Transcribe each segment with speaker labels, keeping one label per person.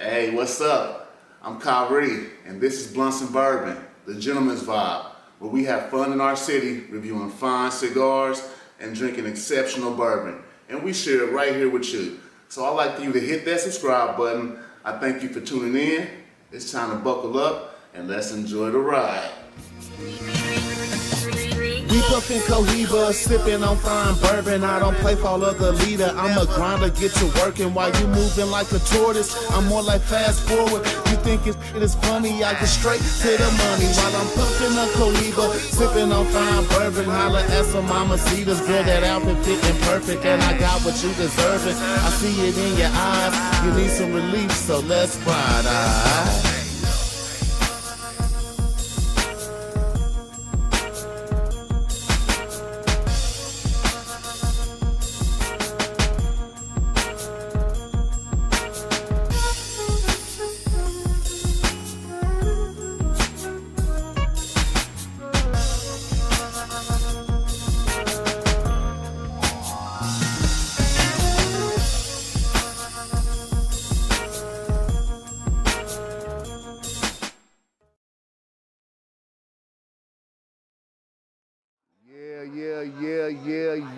Speaker 1: Hey, what's up? I'm Kyrie, and this is Blunts and Bourbon, the gentleman's vibe, where we have fun in our city, reviewing fine cigars and drinking exceptional bourbon. And we share it right here with you. So I'd like for you to hit that subscribe button. I thank you for tuning in. It's time to buckle up and let's enjoy the ride.
Speaker 2: We puffin' Cohiba, sippin' on fine bourbon. I don't play for the leader. I'm a grinder, get to working while you moving like a tortoise. I'm more like fast forward. You think it is funny? I get straight to the money while I'm puffin' a Cohiba, sippin' on fine bourbon. Holla at some mamacitas, girl, that outfit fitting perfect, and I got what you deserving. I see it in your eyes. You need some relief, so let's ride.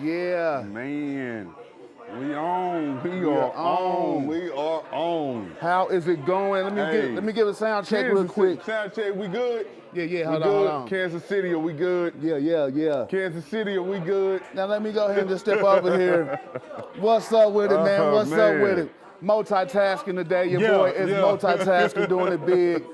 Speaker 2: Yeah.
Speaker 3: Man, we on. We are on.
Speaker 2: How is it going? Let me give a sound check real quick.
Speaker 3: Sound check, we good?
Speaker 2: Yeah,
Speaker 3: Hold on. Kansas City, are we good?
Speaker 2: Yeah.
Speaker 3: Kansas City, are we good?
Speaker 2: Now let me go ahead and just step over here. What's up with it, man? What's up with it? Multitasking today. Your boy is multitasking, doing it big.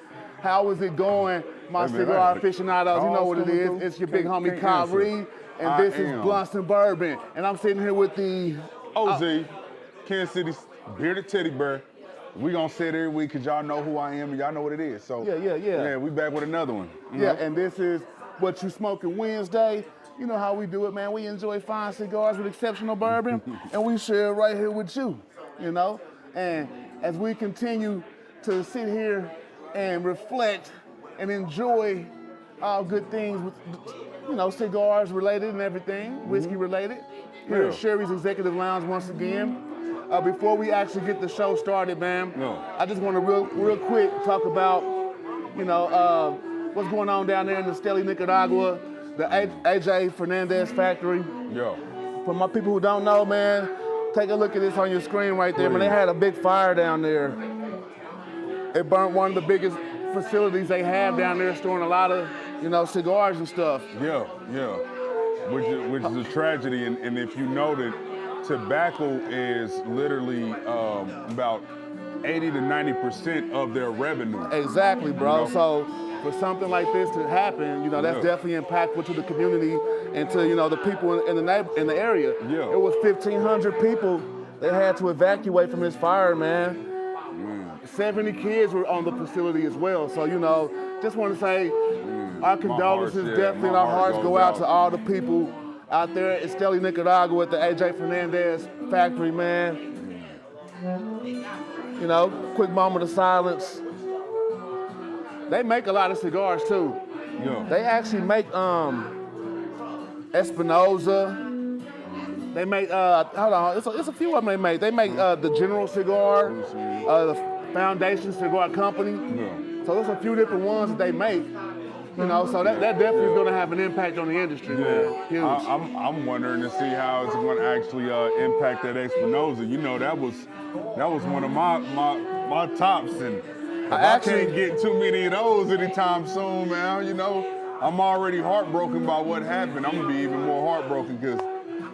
Speaker 2: How is it going, my cigar aficionados? You know what it is. It's your big homie Kyrie, and this is Blunts and Bourbon. And I'm sitting here with the
Speaker 3: OZ, Kansas City bearded teddy bear. We gonna say it every week because y'all know who I am and y'all know what it is. So yeah, we back with another one.
Speaker 2: And this is What You Smokin' Wednesday. You know how we do it, man. We enjoy fine cigars with exceptional bourbon, and we share it right here with you, you know? And as we continue to sit here and reflect and enjoy all good things with, you know, cigars related and everything, whiskey related, here at Sherry's Executive Lounge once again. Before we actually get the show started, man, I just want to real quick talk about, you know, what's going on down there in Distillery, Nicaragua, the AJ Fernandez factory. For my people who don't know, man, take a look at this on your screen right there. Man, they had a big fire down there. It burnt one of the biggest facilities they have down there, storing a lot of, you know, cigars and stuff.
Speaker 3: Which is a tragedy. And if you noted, tobacco is literally about 80 to 90% of their revenue.
Speaker 2: Exactly, bro.
Speaker 3: You know?
Speaker 2: So for something like this to happen, you know, that's definitely impactful to the community and to, you know, the people in the area. It was 1,500 people they had to evacuate from this fire, man. 70 kids were on the facility as well. So, you know, just want to say our condolences, definitely, and our hearts go out to all the people out there at Distillery, Nicaragua at the AJ Fernandez factory, man. You know, quick moment of silence. They make a lot of cigars too. They actually make Espinosa. They make, hold on, it's a few of them they make. They make the General Cigar, the Foundation Cigar Company. So there's a few different ones that they make. You know, so that definitely is going to have an impact on the industry. Huge.
Speaker 3: I'm wondering to see how it's going to actually impact that Espinosa. You know, that was one of my tops, and I can't get too many of those anytime soon, man. You know, I'm already heartbroken by what happened. I'm gonna be even more heartbroken because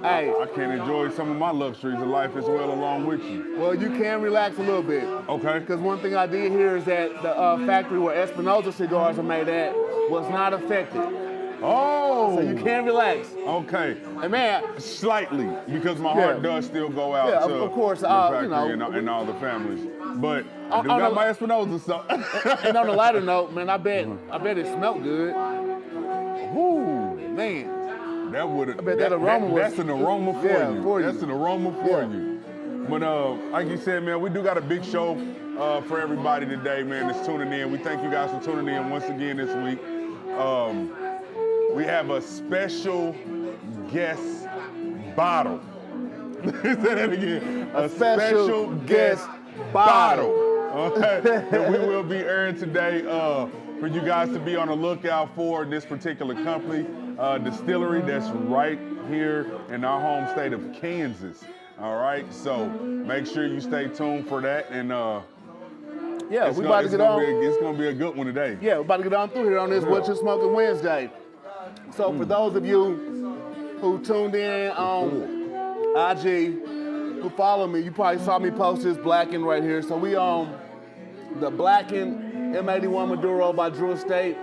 Speaker 3: I can't enjoy some of my luxuries of life as well along with you.
Speaker 2: Well, you can relax a little bit.
Speaker 3: Okay.
Speaker 2: Because one thing I did hear is that the factory where Espinosa cigars are made at was not affected.
Speaker 3: Oh.
Speaker 2: So you can relax.
Speaker 3: Okay.
Speaker 2: And man,
Speaker 3: slightly, because my heart does still go out to
Speaker 2: of course,
Speaker 3: the factory,
Speaker 2: you know,
Speaker 3: and all the families. But I do got my Espinosa, so.
Speaker 2: And on a lighter note, man, I bet it smelled good.
Speaker 3: Ooh,
Speaker 2: man.
Speaker 3: That would have.
Speaker 2: That aroma was.
Speaker 3: That's an aroma for you. That's an aroma for you. But like you said, man, we do got a big show for everybody today, man, that's tuning in. We thank you guys for tuning in once again this week. We have a special guest bottle. Say that again. A special guest bottle. that we will be airing today for you guys to be on the lookout for this particular company, Distillery, that's right here in our home state of Kansas. All right, so make sure you stay tuned for that, and
Speaker 2: yeah, we about to get on.
Speaker 3: It's gonna be a good one today.
Speaker 2: Yeah, we're about to get on through here on this What You Smoking Wednesday. So for those of you who tuned in on IG, who follow me, you probably saw me post this Blackened right here. So we on the Blackened M81 Maduro by Drew Estate.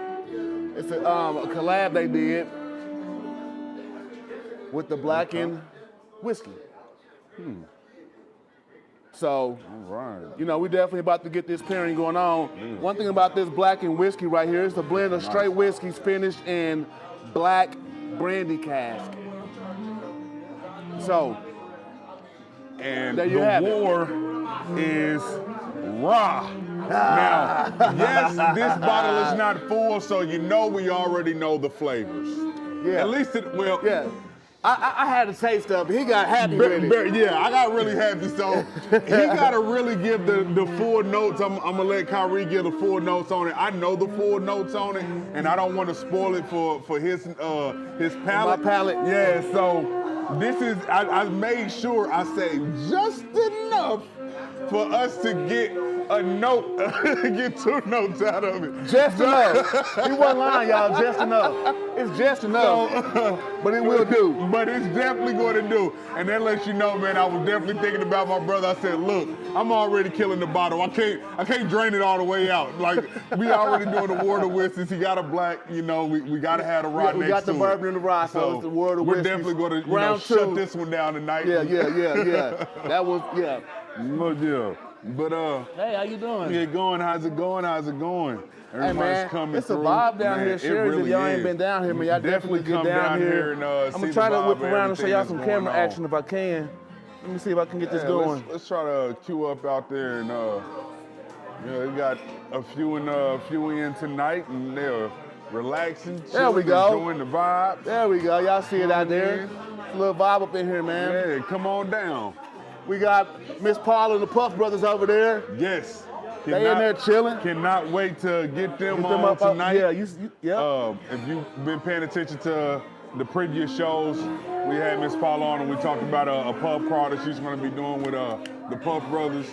Speaker 2: It's a collab they did with the Blackened whiskey. So, you know, we definitely about to get this pairing going on. One thing about this Blackened whiskey right here is a blend of straight whiskeys finished in black brandy cask. So,
Speaker 3: and
Speaker 2: there you have it.
Speaker 3: war is raw. Now, yes, this bottle is not full, so you know we already know the flavors.
Speaker 2: Yeah.
Speaker 3: At least it will.
Speaker 2: Yeah. I had a taste of it. He got happy with it.
Speaker 3: Yeah, I got really happy. So he got to really give the full notes. I'm going to let Kyrie give the full notes on it. I know the full notes on it, and I don't want to spoil it for his palate.
Speaker 2: My palate.
Speaker 3: Yeah, so this is, I made sure I say just enough for us to get a note, get 2 notes out of it.
Speaker 2: Just enough. He wasn't lying, y'all. Just enough. It's just enough. But it will do.
Speaker 3: But it's definitely going to do. And that lets you know, man, I was definitely thinking about my brother. I said, look, I'm already killing the bottle. I can't drain it all the way out. Like, we already doing the water whiskeys. He got a black, you know, we got to have a rye next to it.
Speaker 2: We got the bourbon and the rye, so it's the water whiskeys.
Speaker 3: We're definitely going to shut this one down tonight.
Speaker 2: Yeah. That was, yeah.
Speaker 3: Yeah. But
Speaker 2: hey, how you doing?
Speaker 3: Yeah, going. How's it going?
Speaker 2: Hey man,
Speaker 3: coming
Speaker 2: it's
Speaker 3: through.
Speaker 2: a vibe down here. Sherry's,
Speaker 3: really
Speaker 2: if y'all
Speaker 3: is.
Speaker 2: ain't been down here, man, y'all definitely get down here.
Speaker 3: And,
Speaker 2: I'm gonna try to whip around and show y'all some camera action if I can. Let me see if I can get this going.
Speaker 3: Let's try to queue up out there, and we got a few in tonight, and they're relaxing, chilling,
Speaker 2: there we go.
Speaker 3: Enjoying the vibe.
Speaker 2: There we go. Y'all see it out there. A little vibe up in here, man.
Speaker 3: Yeah, come on down.
Speaker 2: We got Miss Paula and the Puff Brothers over there.
Speaker 3: Yes.
Speaker 2: They in there chilling.
Speaker 3: Cannot wait to get them on tonight.
Speaker 2: Yeah,
Speaker 3: if you've been paying attention to the previous shows, we had Miss Paula on and we talked about a pub crawl that she's going to be doing with the Puff Brothers.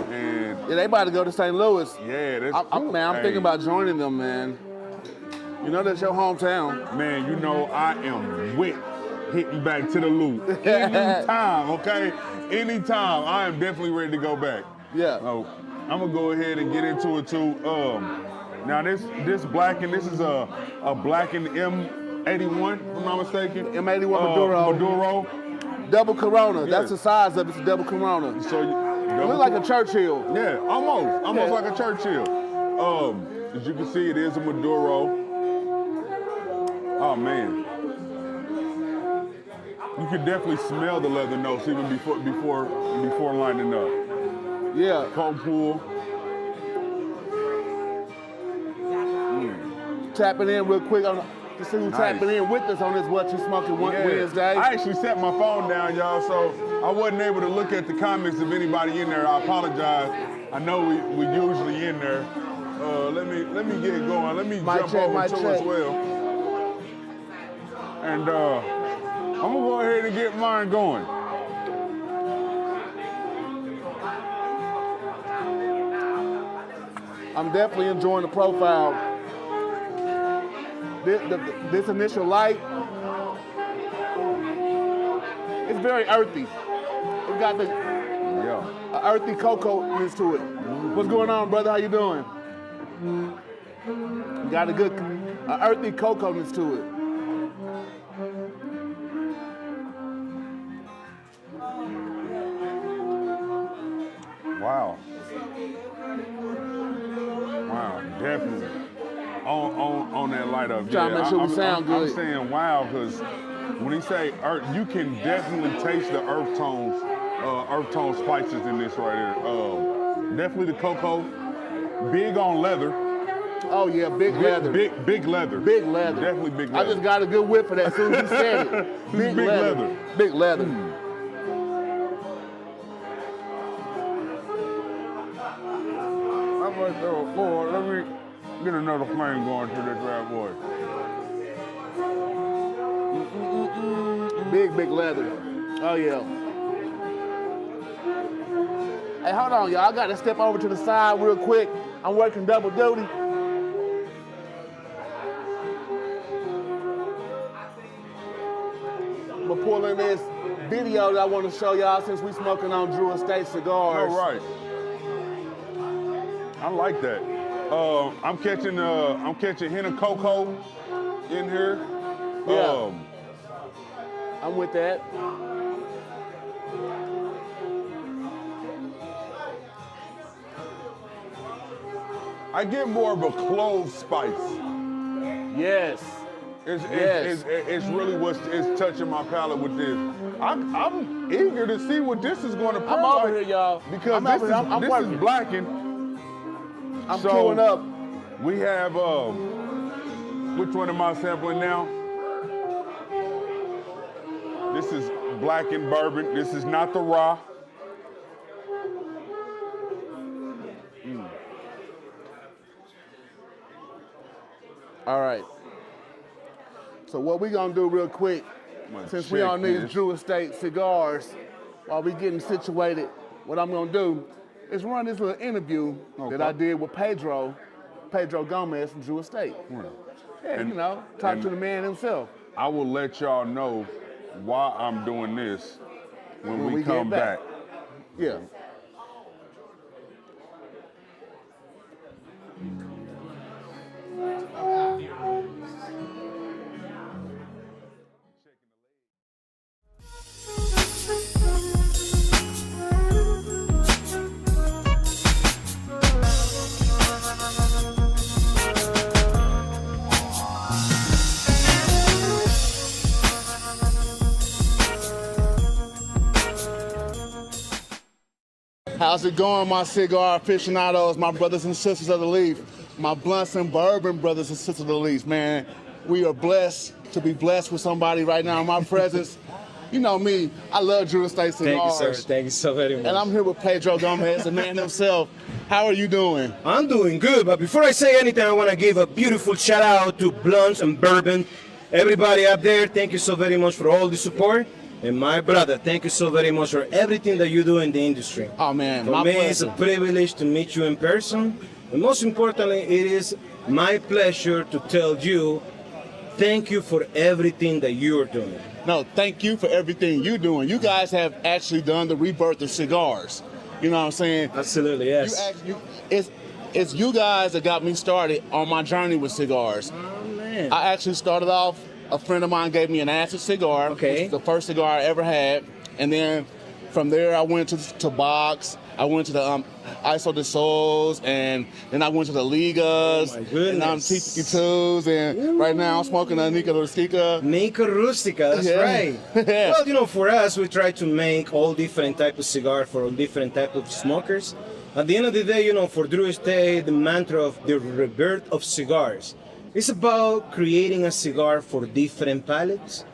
Speaker 3: And
Speaker 2: yeah, they about to go to St. Louis.
Speaker 3: Yeah, that's
Speaker 2: I'm thinking about joining them, man. You know that's your hometown.
Speaker 3: Man, you know I am with hitting back to the loop. Anytime, okay? Anytime. I am definitely ready to go back.
Speaker 2: Yeah.
Speaker 3: So I'm gonna go ahead and get into it too. Now this Blackened, this is a Blackened M81, if I'm not mistaken.
Speaker 2: M81 Maduro.
Speaker 3: Maduro.
Speaker 2: Double Corona.
Speaker 3: Yeah.
Speaker 2: That's the size of it. It's a double Corona.
Speaker 3: So
Speaker 2: it looks like a Churchill.
Speaker 3: Yeah, almost like a Churchill. As you can see, it is a Maduro. Oh man. You can definitely smell the leather notes even before lining up.
Speaker 2: Yeah.
Speaker 3: Cold pool.
Speaker 2: Tapping in real quick to see who's tapping in with us on this What You Smoking Wednesday.
Speaker 3: I actually set my phone down, y'all, so I wasn't able to look at the comments of anybody in there. I apologize. I know we usually in there. Let me get going. Let me jump over to as well. And I'm gonna go ahead and get mine going.
Speaker 2: I'm definitely enjoying the profile. This initial light, it's very earthy. It got the earthy cocoa-ness to it. What's going on, brother? How you doing? You got a good earthy cocoa-ness to it.
Speaker 3: Wow, definitely. On that light up.
Speaker 2: Trying to make sure we sound good.
Speaker 3: I'm saying wow, because when he say earth, you can definitely taste the earth tone spices in this right here. Definitely the cocoa, big on leather.
Speaker 2: Oh yeah, big leather.
Speaker 3: Big leather.
Speaker 2: Big leather.
Speaker 3: Definitely big leather.
Speaker 2: I just got a good whiff of that as soon as you said it. Big leather. Big leather.
Speaker 3: Lord, let me get another flame going through this bad boy.
Speaker 2: Big leather. Oh yeah. Hey, hold on, y'all. I got to step over to the side real quick. I'm working double duty. I'm gonna pull in this video that I want to show y'all since we smoking on Drew Estate cigars.
Speaker 3: All right. I like that. I'm catching henna cocoa in here.
Speaker 2: Yeah. I'm with that.
Speaker 3: I get more of a clove spice.
Speaker 2: Yes.
Speaker 3: It's really it's touching my palate with this. I'm eager to see what this is going to
Speaker 2: I'm over here, y'all.
Speaker 3: Because
Speaker 2: this
Speaker 3: is Blackened.
Speaker 2: I'm
Speaker 3: so
Speaker 2: queuing up.
Speaker 3: We have, which one am I sampling now? This is Blackened bourbon. This is not the raw.
Speaker 2: All right. So what we gonna do real quick, since we on these Drew Estate cigars, while we getting situated, what I'm gonna do is run this little interview that I did with Pedro Gomez from Drew Estate. Yeah,
Speaker 3: And-
Speaker 2: you know, talk to the man himself.
Speaker 3: I will let y'all know why I'm doing this when we
Speaker 2: get
Speaker 3: come back.
Speaker 2: Yeah. How's it going, my cigar aficionados, my brothers and sisters of the leaf, my blunts and bourbon brothers and sisters of the leaf, man. We are blessed to be blessed with somebody right now in my presence. You know me, I love Drew Estate cigars.
Speaker 4: Thank you, sir. Thank you so very much.
Speaker 2: And I'm here with Pedro Gomez, the man himself. How are you doing?
Speaker 4: I'm doing good, but before I say anything, I want to give a beautiful shout out to Blunts and Bourbon. Everybody up there, thank you so very much for all the support. And my brother, thank you so very much for everything that you do in the industry.
Speaker 2: Oh man,
Speaker 4: For
Speaker 2: my
Speaker 4: me,
Speaker 2: pleasure.
Speaker 4: it's a privilege to meet you in person. And most importantly, it is my pleasure to tell you, thank you for everything that you're doing.
Speaker 2: No, thank you for everything you're doing. You guys have actually done the rebirth of cigars. You know what I'm saying?
Speaker 4: Absolutely, yes.
Speaker 2: It's you guys that got me started on my journey with cigars.
Speaker 4: Oh, man.
Speaker 2: I actually started off, a friend of mine gave me an acid cigar.
Speaker 4: Okay.
Speaker 2: Which was the first cigar I ever had. And then from there I went to box. I went to the ISO de Sols, and then I went to the Ligas.
Speaker 4: Oh my goodness.
Speaker 2: And I'm TP2s, and right now I'm smoking a Nica Rustica.
Speaker 4: Nica Rustica, that's
Speaker 2: Yeah.
Speaker 4: right.
Speaker 2: Yeah.
Speaker 4: Well, you know, for us, we try to make all different types of cigar for all different types of smokers. At the end of the day, you know, for Drew Estate, the mantra of the rebirth of cigars, it's about creating a cigar for different palates.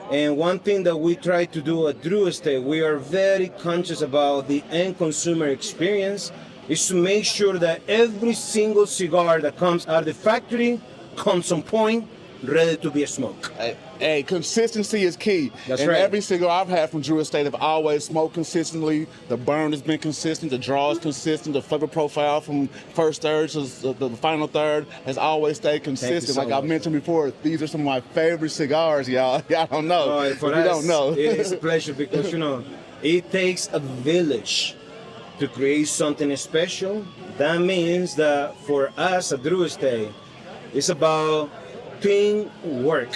Speaker 4: And one thing that we try to do at Drew Estate, we are very conscious about the end consumer experience, is to make sure that every single cigar that comes out of the factory comes on point, ready to be smoked.
Speaker 2: Hey, consistency is key.
Speaker 4: That's
Speaker 2: and
Speaker 4: right.
Speaker 2: every cigar I've had from Drew Estate, I've always smoked consistently. The burn has been consistent, the draw is consistent, the flavor profile from first third to the final third has always stayed consistent.
Speaker 4: so
Speaker 2: Like I
Speaker 4: much.
Speaker 2: mentioned before, these are some of my favorite cigars, y'all. Y'all don't know.
Speaker 4: Oh, for
Speaker 2: If you
Speaker 4: us,
Speaker 2: don't know.
Speaker 4: it is a pleasure because, you know, it takes a village to create something special. That means that for us at Drew Estate, it's about teamwork.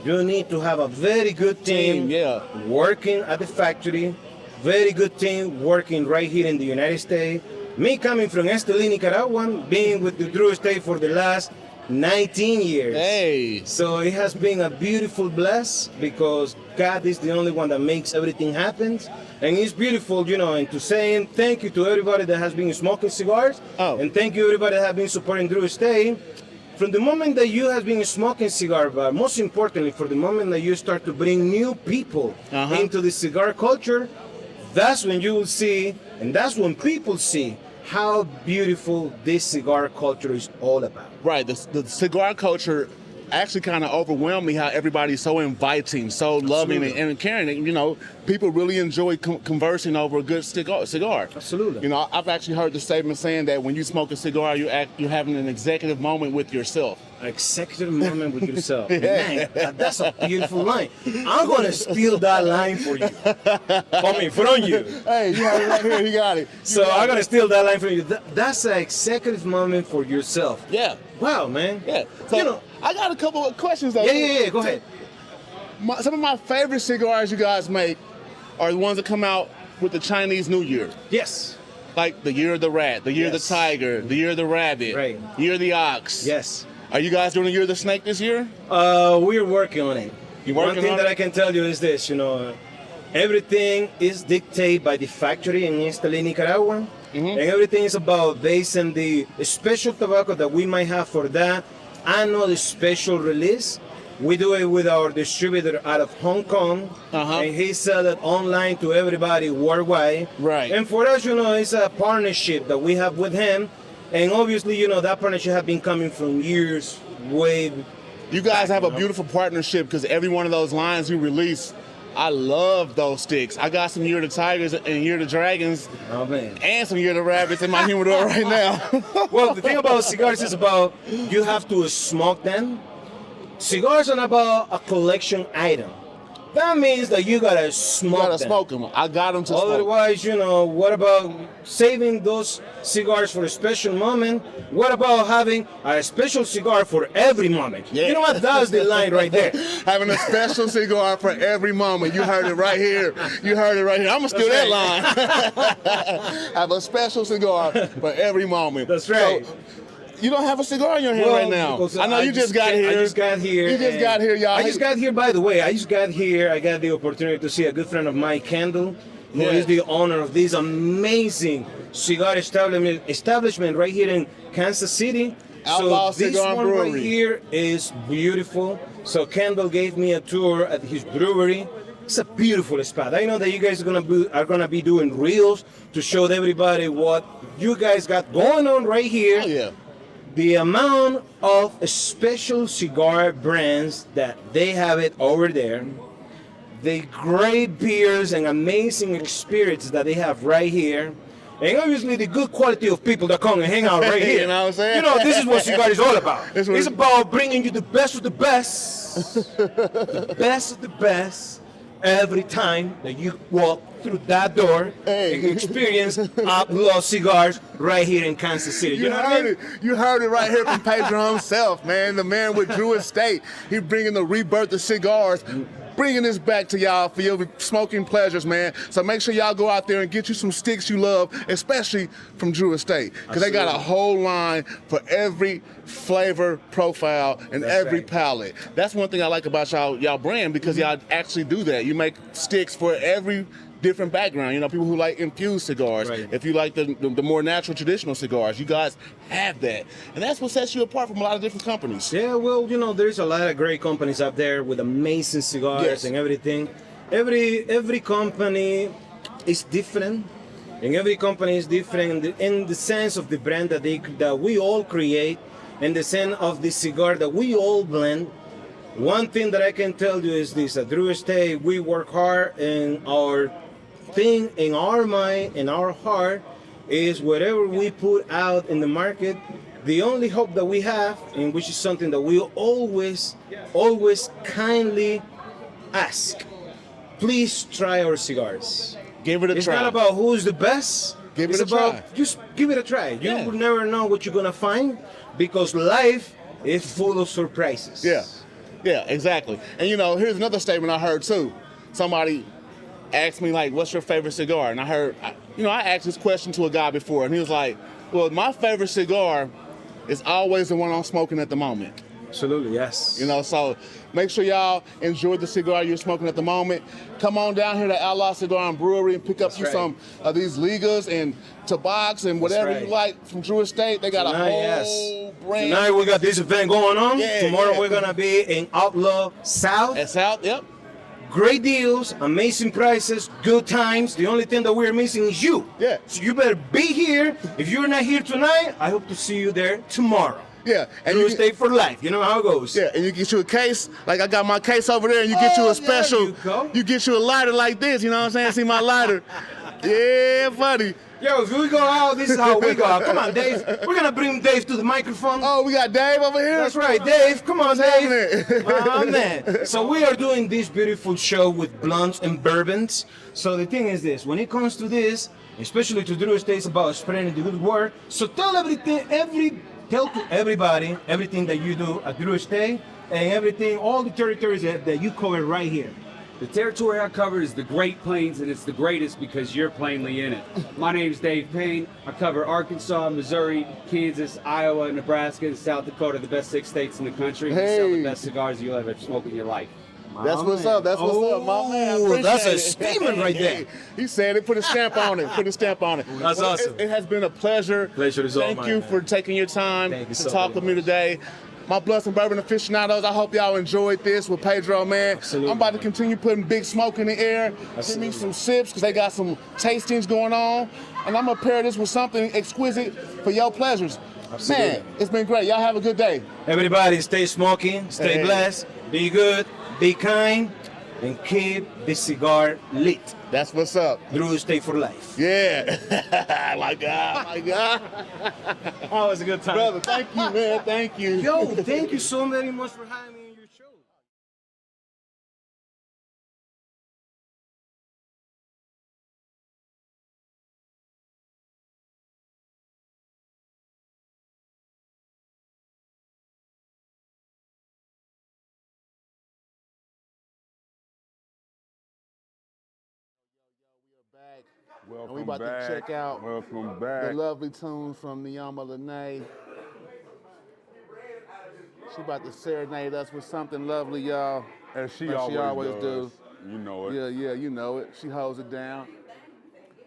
Speaker 4: You need to have a very good team
Speaker 2: yeah.
Speaker 4: working at the factory, very good team working right here in the United States. Me coming from Estelí, Nicaragua, being with the Drew Estate for the last 19 years.
Speaker 2: Hey.
Speaker 4: So it has been a beautiful bless because God is the only one that makes everything happen. And it's beautiful, you know, and to saying thank you to everybody that has been smoking cigars.
Speaker 2: Oh.
Speaker 4: And thank you everybody that has been supporting Drew Estate. From the moment that you have been smoking cigar, but most importantly, for the moment that you start to bring new people into the cigar culture, that's when you will see, and that's when people see how beautiful this cigar culture is all about.
Speaker 2: Right. The cigar culture actually kind of overwhelmed me how everybody's so inviting, so loving and caring. And, you know, people really enjoy conversing over a good cigar.
Speaker 4: Absolutely.
Speaker 2: You know, I've actually heard the statement saying that when you smoke a cigar, you're having an executive moment with yourself.
Speaker 4: Executive moment with yourself.
Speaker 2: Yeah.
Speaker 4: Man, that's a beautiful line. I'm going to steal that line for you. Coming from you.
Speaker 2: Hey, you have it right here. You got it.
Speaker 4: So I'm going to steal that line from you. That's an executive moment for yourself.
Speaker 2: Yeah.
Speaker 4: Wow, man.
Speaker 2: Yeah. So,
Speaker 4: you know,
Speaker 2: I got a couple of questions, though.
Speaker 4: Yeah. Go ahead.
Speaker 2: Some of my favorite cigars you guys make are the ones that come out with the Chinese New Year.
Speaker 4: Yes.
Speaker 2: Like the Year of the Rat, the Year of the Tiger, the Year of the Rabbit,
Speaker 4: Right.
Speaker 2: Year of the Ox.
Speaker 4: Yes.
Speaker 2: Are you guys doing the Year of the Snake this year?
Speaker 4: We're working on it.
Speaker 2: You
Speaker 4: One
Speaker 2: working
Speaker 4: thing
Speaker 2: on
Speaker 4: that
Speaker 2: it?
Speaker 4: I can tell you is this, you know, everything is dictated by the factory in Esteli, Nicaragua.
Speaker 2: Mm-hmm.
Speaker 4: And everything is about basing the special tobacco that we might have for that annual special release. We do it with our distributor out of Hong Kong, and he sells it online to everybody worldwide.
Speaker 2: Right.
Speaker 4: And for us, you know, it's a partnership that we have with him. And obviously, you know, that partnership has been coming from years way.
Speaker 2: You guys have a beautiful partnership because every one of those lines you release, I love those sticks. I got some Year of the Tigers and Year of the Dragons
Speaker 4: Oh, man.
Speaker 2: and some Year of the Rabbits in my humidor right now.
Speaker 4: Well, the thing about cigars is about you have to smoke them. Cigars are not about a collection item. That means that you gotta smoke
Speaker 2: You gotta
Speaker 4: them.
Speaker 2: smoke them. I got them to smoke.
Speaker 4: Otherwise, you know, what about saving those cigars for a special moment? What about having a special cigar for every moment?
Speaker 2: Yeah.
Speaker 4: You know what? That's the line right there.
Speaker 2: Having a special cigar for every moment. You heard it right here. You heard it right here. I'm gonna steal that line. Have a special cigar for every moment.
Speaker 4: That's right.
Speaker 2: So, you don't have a cigar in your hand right now.
Speaker 4: Because
Speaker 2: I know you just got here.
Speaker 4: I just got here.
Speaker 2: You just got here, y'all.
Speaker 4: I just got here, by the way. I just got here. I got the opportunity to see a good friend of mine, Kendall, who is the owner of this amazing cigar establishment right here in Kansas City.
Speaker 2: Outlaw
Speaker 4: so this
Speaker 2: Cigar
Speaker 4: one
Speaker 2: Brewery.
Speaker 4: right here is beautiful. So Kendall gave me a tour at his brewery. It's a beautiful spot. I know that you guys are gonna be doing reels to show everybody what you guys got going on right here.
Speaker 2: Oh, yeah.
Speaker 4: The amount of special cigar brands that they have it over there, the great beers and amazing experience that they have right here, and obviously the good quality of people that come and hang out right here.
Speaker 2: You know what I'm saying?
Speaker 4: You know, this is what cigar is all about.
Speaker 2: This was-
Speaker 4: It's about bringing you the best of the best, the best of the best, every time that you walk through that door and experience Outlaw Cigars right here in Kansas City. You know what I mean?
Speaker 2: You heard it right here from Pedro himself, man. The man with Drew Estate. He bringing the rebirth of cigars, bringing this back to y'all for your smoking pleasures, man. So make sure y'all go out there and get you some sticks you love, especially from Drew Estate, because they got a whole line for every flavor profile and
Speaker 4: That's
Speaker 2: every
Speaker 4: right.
Speaker 2: palate. That's one thing I like about y'all brand, because y'all actually do that. You make sticks for every different background. You know, people who like infused cigars.
Speaker 4: Right.
Speaker 2: If you like the more natural traditional cigars, you guys have that. And that's what sets you apart from a lot of different companies.
Speaker 4: Yeah, well, you know, there's a lot of great companies out there with amazing cigars
Speaker 2: Yes.
Speaker 4: and everything. Every company is different, and every company is different in the sense of the brand that we all create, and the sense of the cigar that we all blend. One thing that I can tell you is this: at Drew Estate, we work hard, and our thing in our mind, in our heart, is whatever we put out in the market, the only hope that we have, and which is something that we always kindly ask, please try our cigars.
Speaker 2: Give it a
Speaker 4: It's
Speaker 2: try.
Speaker 4: not about who's the best.
Speaker 2: Give it
Speaker 4: it's
Speaker 2: a
Speaker 4: about
Speaker 2: try.
Speaker 4: just give it a try. You
Speaker 2: Yeah.
Speaker 4: will never know what you're gonna find, because life is full of surprises.
Speaker 2: Yeah, exactly. And you know, here's another statement I heard too. Somebody asked me, like, what's your favorite cigar? And I asked this question to a guy before, and he was like, well, my favorite cigar is always the one I'm smoking at the moment.
Speaker 4: Absolutely, yes.
Speaker 2: You know, so make sure y'all enjoy the cigar you're smoking at the moment. Come on down here to Outlaw Cigar and Brewery and pick up you
Speaker 4: right.
Speaker 2: some of these Ligas and Tobacs and whatever
Speaker 4: right.
Speaker 2: you like from Drew Estate. They got
Speaker 4: Tonight,
Speaker 2: a whole brand.
Speaker 4: Tonight we got this event going on.
Speaker 2: Yeah,
Speaker 4: Tomorrow
Speaker 2: yeah.
Speaker 4: we're gonna be in Outlaw South.
Speaker 2: That's out, yep.
Speaker 4: great deals, amazing prices, good times. The only thing that we're missing is you.
Speaker 2: Yeah.
Speaker 4: So you better be here. If you're not here tonight, I hope to see you there tomorrow.
Speaker 2: Yeah, and
Speaker 4: You
Speaker 2: you
Speaker 4: stay for life. You know how it goes.
Speaker 2: Yeah, and you get you a case, like I got my case over there, and you get you a special,
Speaker 4: you go.
Speaker 2: you get you a lighter like this, you know what I'm saying? See my lighter? Yeah, buddy.
Speaker 4: Yo, if we go out, this is how we go out. Come on, Dave. We're gonna bring Dave to the microphone.
Speaker 2: Oh, we got Dave over here?
Speaker 4: That's right, Dave. Come on,
Speaker 2: What's
Speaker 4: Dave.
Speaker 2: happening?
Speaker 4: Oh, man. So we are doing this beautiful show with blunts and bourbons. So the thing is this, when it comes to this, especially to Drew Estates about spreading the good word, so tell tell to everybody everything that you do at Drew Estate and everything, all the territories that you cover right here.
Speaker 5: The territory I cover is the Great Plains, and it's the greatest because you're plainly in it. My name's Dave Payne. I cover Arkansas, Missouri, Kansas, Iowa, Nebraska, and South Dakota, the best 6 states in the country. We sell the best cigars you'll ever smoke in your life.
Speaker 2: That's what's up. That's what's up, my man. I appreciate
Speaker 4: That's a
Speaker 2: it.
Speaker 4: statement right there.
Speaker 2: He said it. Put a stamp on it. Put a stamp on it.
Speaker 4: That's
Speaker 2: Well,
Speaker 4: awesome.
Speaker 2: It has been a pleasure.
Speaker 4: Pleasure is all
Speaker 2: Thank
Speaker 4: mine,
Speaker 2: you
Speaker 4: man.
Speaker 2: for taking your time
Speaker 4: Thank you
Speaker 2: to
Speaker 4: so
Speaker 2: talk
Speaker 4: very
Speaker 2: with me
Speaker 4: much.
Speaker 2: today. My Blunts and Bourbon aficionados, I hope y'all enjoyed this with Pedro, man.
Speaker 4: Absolutely.
Speaker 2: I'm about to continue putting big smoke in the air. Give me some sips, because they got some tastings going on. And I'm going to pair this with something exquisite for your pleasures.
Speaker 4: Absolutely.
Speaker 2: Man, it's been great. Y'all have a good day.
Speaker 4: Everybody stay smoking, stay
Speaker 2: Hey.
Speaker 4: blessed, be good, be kind, and keep the cigar lit.
Speaker 2: That's what's up.
Speaker 4: Drew Estate for life.
Speaker 2: Yeah. my God, my God.
Speaker 4: Oh, it's a good time.
Speaker 2: Brother, thank you, man. Thank you.
Speaker 4: Yo, thank you so very much for having me on your show.
Speaker 2: Back.
Speaker 3: Welcome
Speaker 2: And we about
Speaker 3: back.
Speaker 2: to check out
Speaker 3: Welcome
Speaker 2: the
Speaker 3: back.
Speaker 2: lovely tunes from Niama Lene. She about to serenade us with something lovely, y'all.
Speaker 3: As she
Speaker 2: Like
Speaker 3: always,
Speaker 2: does.
Speaker 3: does. You know it.
Speaker 2: Yeah, you know it. She holds it down.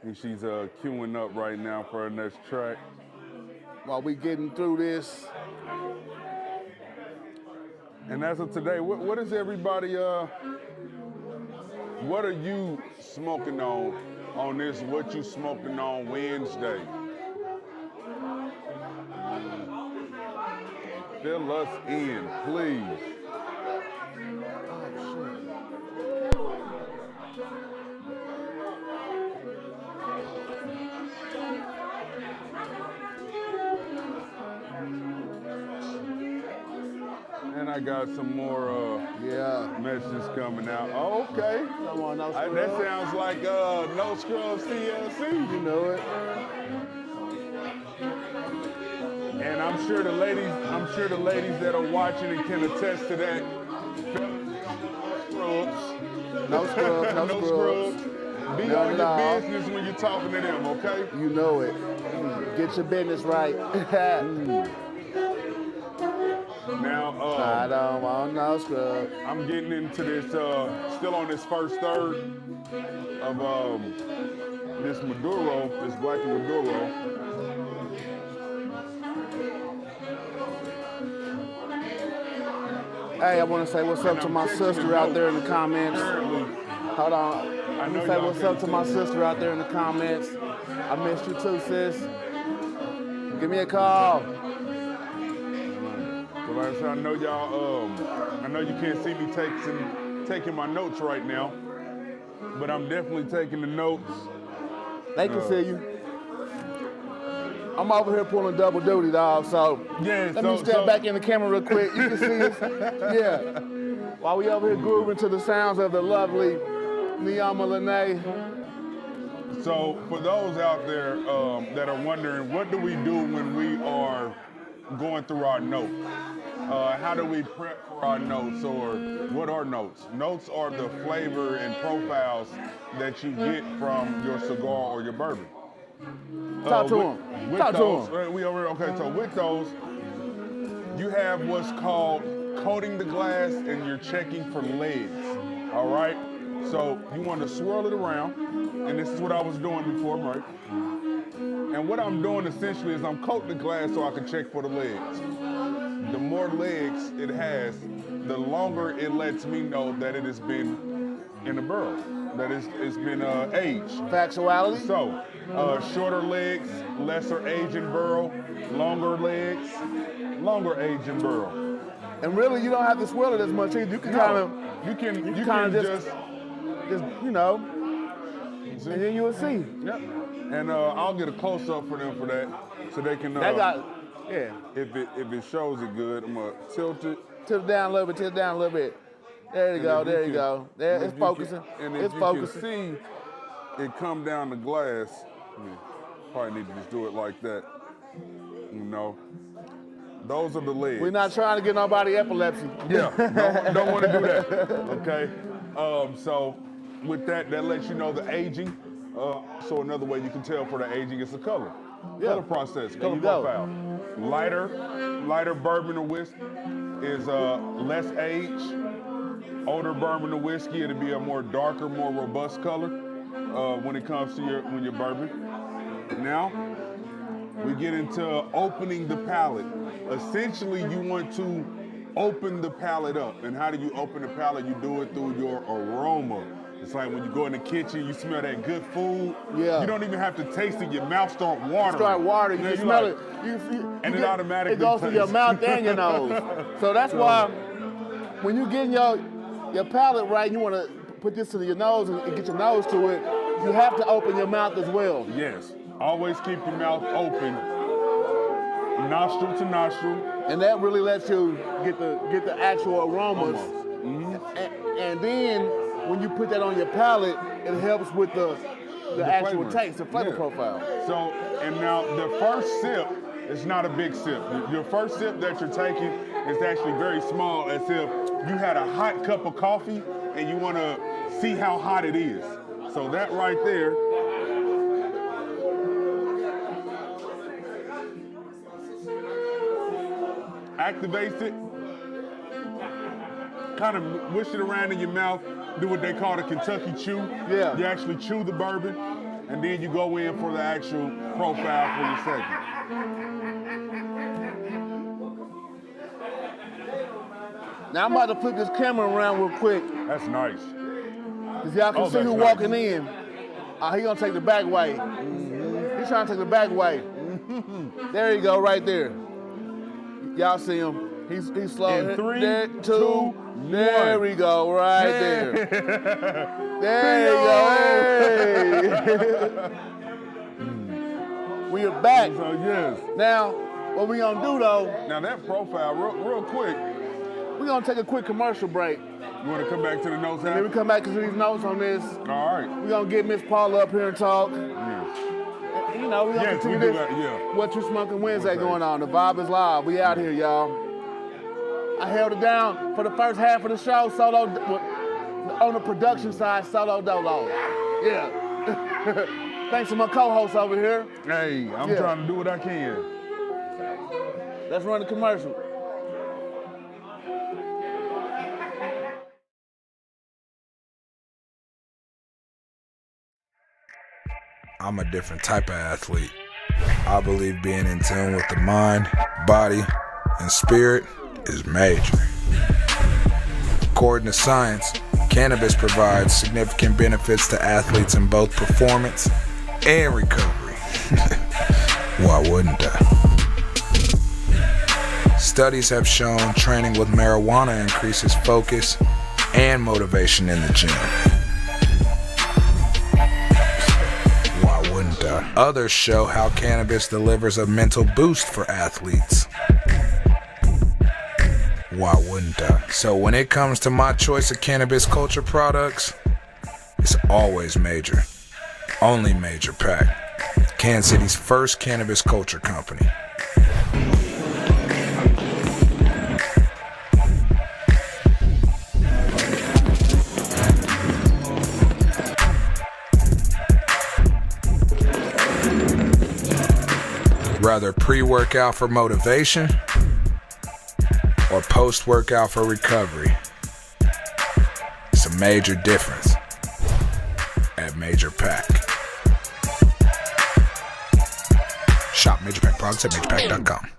Speaker 3: And she's queuing up right now for her next track.
Speaker 2: While we getting through this,
Speaker 3: And as of today, what is everybody, what are you smoking on this What You Smoking On Wednesday? Fill us in, please. And I got some more
Speaker 2: yeah.
Speaker 3: messages coming out. Oh, okay.
Speaker 2: Come on, no
Speaker 3: That
Speaker 2: scrubs.
Speaker 3: sounds like No Scrubs TLC.
Speaker 2: You know it.
Speaker 3: And I'm sure the ladies that are watching and can attest to that. Scrubs.
Speaker 2: No scrubs, no scrubs.
Speaker 3: Be
Speaker 2: No,
Speaker 3: on
Speaker 2: no.
Speaker 3: your business when you're talking to them, okay?
Speaker 2: You know it. Get your business right.
Speaker 3: Now,
Speaker 2: I don't want no scrub.
Speaker 3: I'm getting into this, still on this first third of this Maduro, this Blackened Maduro.
Speaker 2: Hey, I want to say what's up to my sister out there in the comments. Hold on.
Speaker 3: I
Speaker 2: Let
Speaker 3: know
Speaker 2: me say
Speaker 3: y'all
Speaker 2: what's
Speaker 3: can
Speaker 2: up to my sister out there in the comments. I missed you too, sis. Give me a call.
Speaker 3: So like I said, I know y'all, I know you can't see me taking my notes right now, but I'm definitely taking the notes.
Speaker 2: They can see you. I'm over here pulling double duty, dog, so
Speaker 3: Yeah,
Speaker 2: let me step back in the camera real quick. You can see us. Yeah. While we over here grooving to the sounds of the lovely Niama Lene.
Speaker 3: So for those out there that are wondering, what do we do when we are going through our notes? How do we prep for our notes, or what are notes? Notes are the flavor and profiles that you get from your cigar or your bourbon.
Speaker 2: Talk to him.
Speaker 3: With
Speaker 2: Talk to
Speaker 3: those,
Speaker 2: him.
Speaker 3: okay, so with those, you have what's called coating the glass and you're checking for legs, all right? So you want to swirl it around, and this is what I was doing before, right? And what I'm doing essentially is I'm coating the glass so I can check for the legs. The more legs it has, the longer it lets me know that it has been in the barrel that it's been aged.
Speaker 2: Factuality.
Speaker 3: So, shorter legs, lesser aging barrel, longer legs, longer aging barrel.
Speaker 2: And really, you don't have to swirl it as much either. You can kind of,
Speaker 3: You can
Speaker 2: just you know,
Speaker 3: see?
Speaker 2: and then you'll see.
Speaker 3: Yep. And I'll get a close up for them for that, so they can.
Speaker 2: Yeah.
Speaker 3: If it shows it good, I'm gonna tilt it.
Speaker 2: Tilt it down a little bit. Tilt it down a little bit. There you go.
Speaker 3: And if
Speaker 2: There
Speaker 3: you
Speaker 2: you
Speaker 3: can-
Speaker 2: go. There,
Speaker 3: and
Speaker 2: it's
Speaker 3: if you
Speaker 2: focusing.
Speaker 3: can- and if
Speaker 2: It's
Speaker 3: you
Speaker 2: focusing.
Speaker 3: can see it come down the glass. Probably need to just do it like that. You know, those are the legs.
Speaker 2: We're not trying to get nobody epilepsy.
Speaker 3: Yeah, don't want to do that. Okay. So with that lets you know the aging. So another way you can tell for the aging is the color.
Speaker 2: Yeah.
Speaker 3: Color process,
Speaker 2: There
Speaker 3: color
Speaker 2: you go.
Speaker 3: profile. Lighter bourbon or whiskey is less age. Older bourbon or whiskey, it'll be a more darker, more robust color when it comes to your bourbon. Now, we get into opening the palate. Essentially, you want to open the palate up. And how do you open the palate? You do it through your aroma. It's like when you go in the kitchen, you smell that good food.
Speaker 2: Yeah.
Speaker 3: You don't even have to taste it. Your mouth start watering.
Speaker 2: Start watering. You
Speaker 3: Then
Speaker 2: smell
Speaker 3: like-
Speaker 2: it. You
Speaker 3: And it
Speaker 2: get-
Speaker 3: automatically
Speaker 2: It goes to your
Speaker 3: tastes.
Speaker 2: mouth and your nose. So that's why when you get your palate right, you want to put this to your nose and get your nose to it. You have to open your mouth as well.
Speaker 3: Yes. Always keep your mouth open, nostril to nostril.
Speaker 2: And that really lets you get the actual aromas. And then when you put that on your palate, it helps with the actual
Speaker 3: flavor.
Speaker 2: taste, the flavor
Speaker 3: Yeah.
Speaker 2: profile.
Speaker 3: So, and now the first sip is not a big sip. Your first sip that you're taking is actually very small, as if you had a hot cup of coffee and you want to see how hot it is. So that right there activates it, kind of wish it around in your mouth, do what they call the Kentucky chew.
Speaker 2: Yeah.
Speaker 3: You actually chew the bourbon, and then you go in for the actual profile for your second.
Speaker 2: Now I'm about to flip this camera around real quick,
Speaker 3: That's nice.
Speaker 2: because y'all can
Speaker 3: Oh,
Speaker 2: see
Speaker 3: that's
Speaker 2: who
Speaker 3: nice.
Speaker 2: walking in. He gonna take the back way. He's trying to take the back way. There you go, right there. Y'all see him. He's slow.
Speaker 3: In 3,
Speaker 2: There,
Speaker 3: 2,
Speaker 2: There
Speaker 3: 1.
Speaker 2: we go, right there. There you go. Hey. We are back.
Speaker 3: So yes.
Speaker 2: Now, what we gonna do though,
Speaker 3: Now that profile, real quick,
Speaker 2: we gonna take a quick commercial break.
Speaker 3: you want to come back to the notes
Speaker 2: And then we
Speaker 3: app?
Speaker 2: come back to these notes on this.
Speaker 3: All right.
Speaker 2: We gonna get Miss Paula up here and talk.
Speaker 3: Yes.
Speaker 2: You know, we gonna
Speaker 3: Yes, we
Speaker 2: continue
Speaker 3: do
Speaker 2: this.
Speaker 3: that, yeah.
Speaker 2: What You Smoking Wednesday
Speaker 3: Wednesday.
Speaker 2: going on. The vibe is live. We out here, y'all. I held it down for the first half of the show, solo on the production side, solo dolo. Yeah. Thanks to my co-host over here.
Speaker 3: Hey, I'm
Speaker 2: Yeah.
Speaker 3: trying to do what I can.
Speaker 2: Let's run the commercial.
Speaker 6: I'm a different type of athlete. I believe being in tune with the mind, body, and spirit is major. According to science, cannabis provides significant benefits to athletes in both performance and recovery. Why wouldn't I? Studies have shown training with marijuana increases focus and motivation in the gym. Why wouldn't I? Others show how cannabis delivers a mental boost for athletes. Why wouldn't I? So when it comes to my choice of cannabis culture products, it's always Major. Only Major Pack. Kansas City's first cannabis culture company. Rather pre-workout for motivation or post-workout for recovery. It's a major difference at Major Pack. Shop Major Pack products at majorpack.com.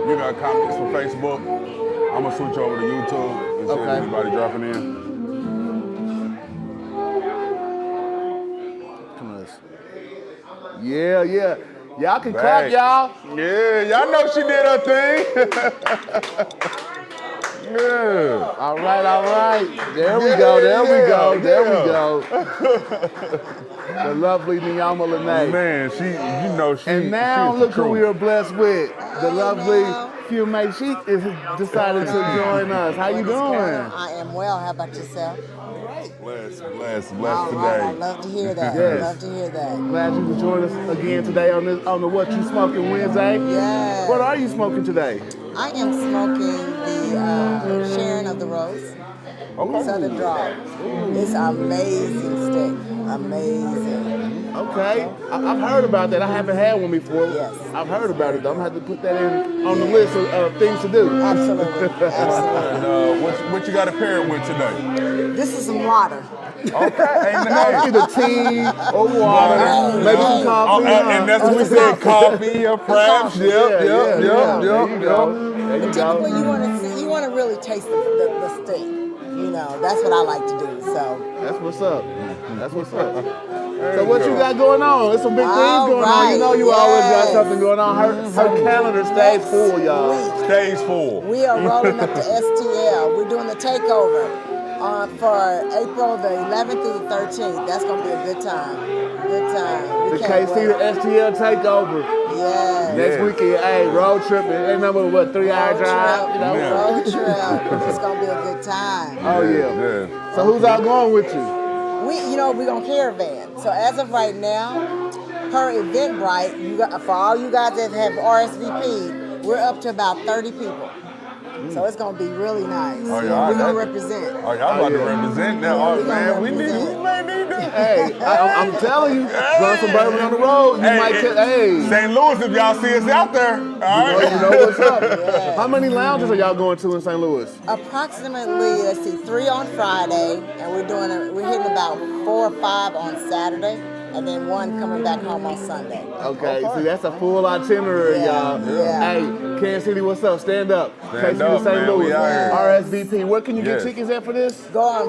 Speaker 3: You got comments for Facebook. I'm gonna switch over to YouTube and see if anybody dropping in.
Speaker 2: Yeah, yeah. Y'all can clap, y'all.
Speaker 3: Yeah, y'all know she did her thing. Yeah.
Speaker 2: All right. There we go. The lovely Nyama Lene.
Speaker 3: Man, she.
Speaker 2: And now
Speaker 3: she's
Speaker 2: look who
Speaker 3: true.
Speaker 2: we are blessed with. The lovely Fume. She is decided to join us. How you doing?
Speaker 7: I am well. How about yourself?
Speaker 3: Blessed
Speaker 7: All
Speaker 3: today.
Speaker 7: right. I love to hear that.
Speaker 2: Yes.
Speaker 7: Love to hear that.
Speaker 2: Glad you could join us again today on the What You Smoking Wednesday.
Speaker 7: Yes.
Speaker 2: What are you smoking today?
Speaker 7: I am smoking the Sharon of the Rose. Southern Draw. It's amazing stick. Amazing.
Speaker 2: Okay. I've heard about that. I haven't had one before.
Speaker 7: Yes.
Speaker 2: I've heard about it though. I'm gonna have to put that in on the list of things to do.
Speaker 7: Absolutely.
Speaker 3: And what you got to pair it with today?
Speaker 7: This is some water.
Speaker 3: Okay.
Speaker 2: Either tea or water, maybe some coffee.
Speaker 3: And that's what we said, coffee or fraps. Yep.
Speaker 2: There you go.
Speaker 7: But typically you want to really taste the stick. You know, that's what I like to do. So
Speaker 2: that's what's up. So what you got going on? There's some big things going on. You know you always got something going on. Her calendar stays full, y'all.
Speaker 3: Stays full.
Speaker 7: We are rolling up to STL. We're doing the takeover for April the 11th through the 13th. That's going to be a good time.
Speaker 2: The KC, the STL takeover.
Speaker 7: Yeah.
Speaker 2: Next weekend, hey, road trip. Ain't nothing but 3-hour drive. You know?
Speaker 7: Road trip. It's going to be a good time.
Speaker 2: Oh, yeah. So who's out going with you?
Speaker 7: We're going to caravan. So as of right now, per Eventbrite, for all you guys that have RSVP'd, we're up to about 30 people. So it's going to be really nice.
Speaker 3: Oh, yeah,
Speaker 7: we're going to represent.
Speaker 3: Oh, y'all about to represent now. Man, we may need to.
Speaker 2: Hey, I'm telling you, run some bourbon on the road. You might catch,
Speaker 3: St. Louis, if y'all see us out there. All right.
Speaker 2: You know what's up.
Speaker 7: Yeah.
Speaker 2: How many lounges are y'all going to in St. Louis?
Speaker 7: Approximately, 3 on Friday, and we're hitting about 4 or 5 on Saturday, and then 1 coming back home on Sunday.
Speaker 2: Okay, see, that's a full itinerary, y'all.
Speaker 7: Yeah.
Speaker 2: Hey, Kansas City, what's up? Stand up.
Speaker 3: Stand
Speaker 2: KC
Speaker 3: up,
Speaker 2: to St.
Speaker 3: man.
Speaker 2: Louis.
Speaker 3: We out here.
Speaker 2: RSVP. Where can you get tickets at for this?
Speaker 7: Go on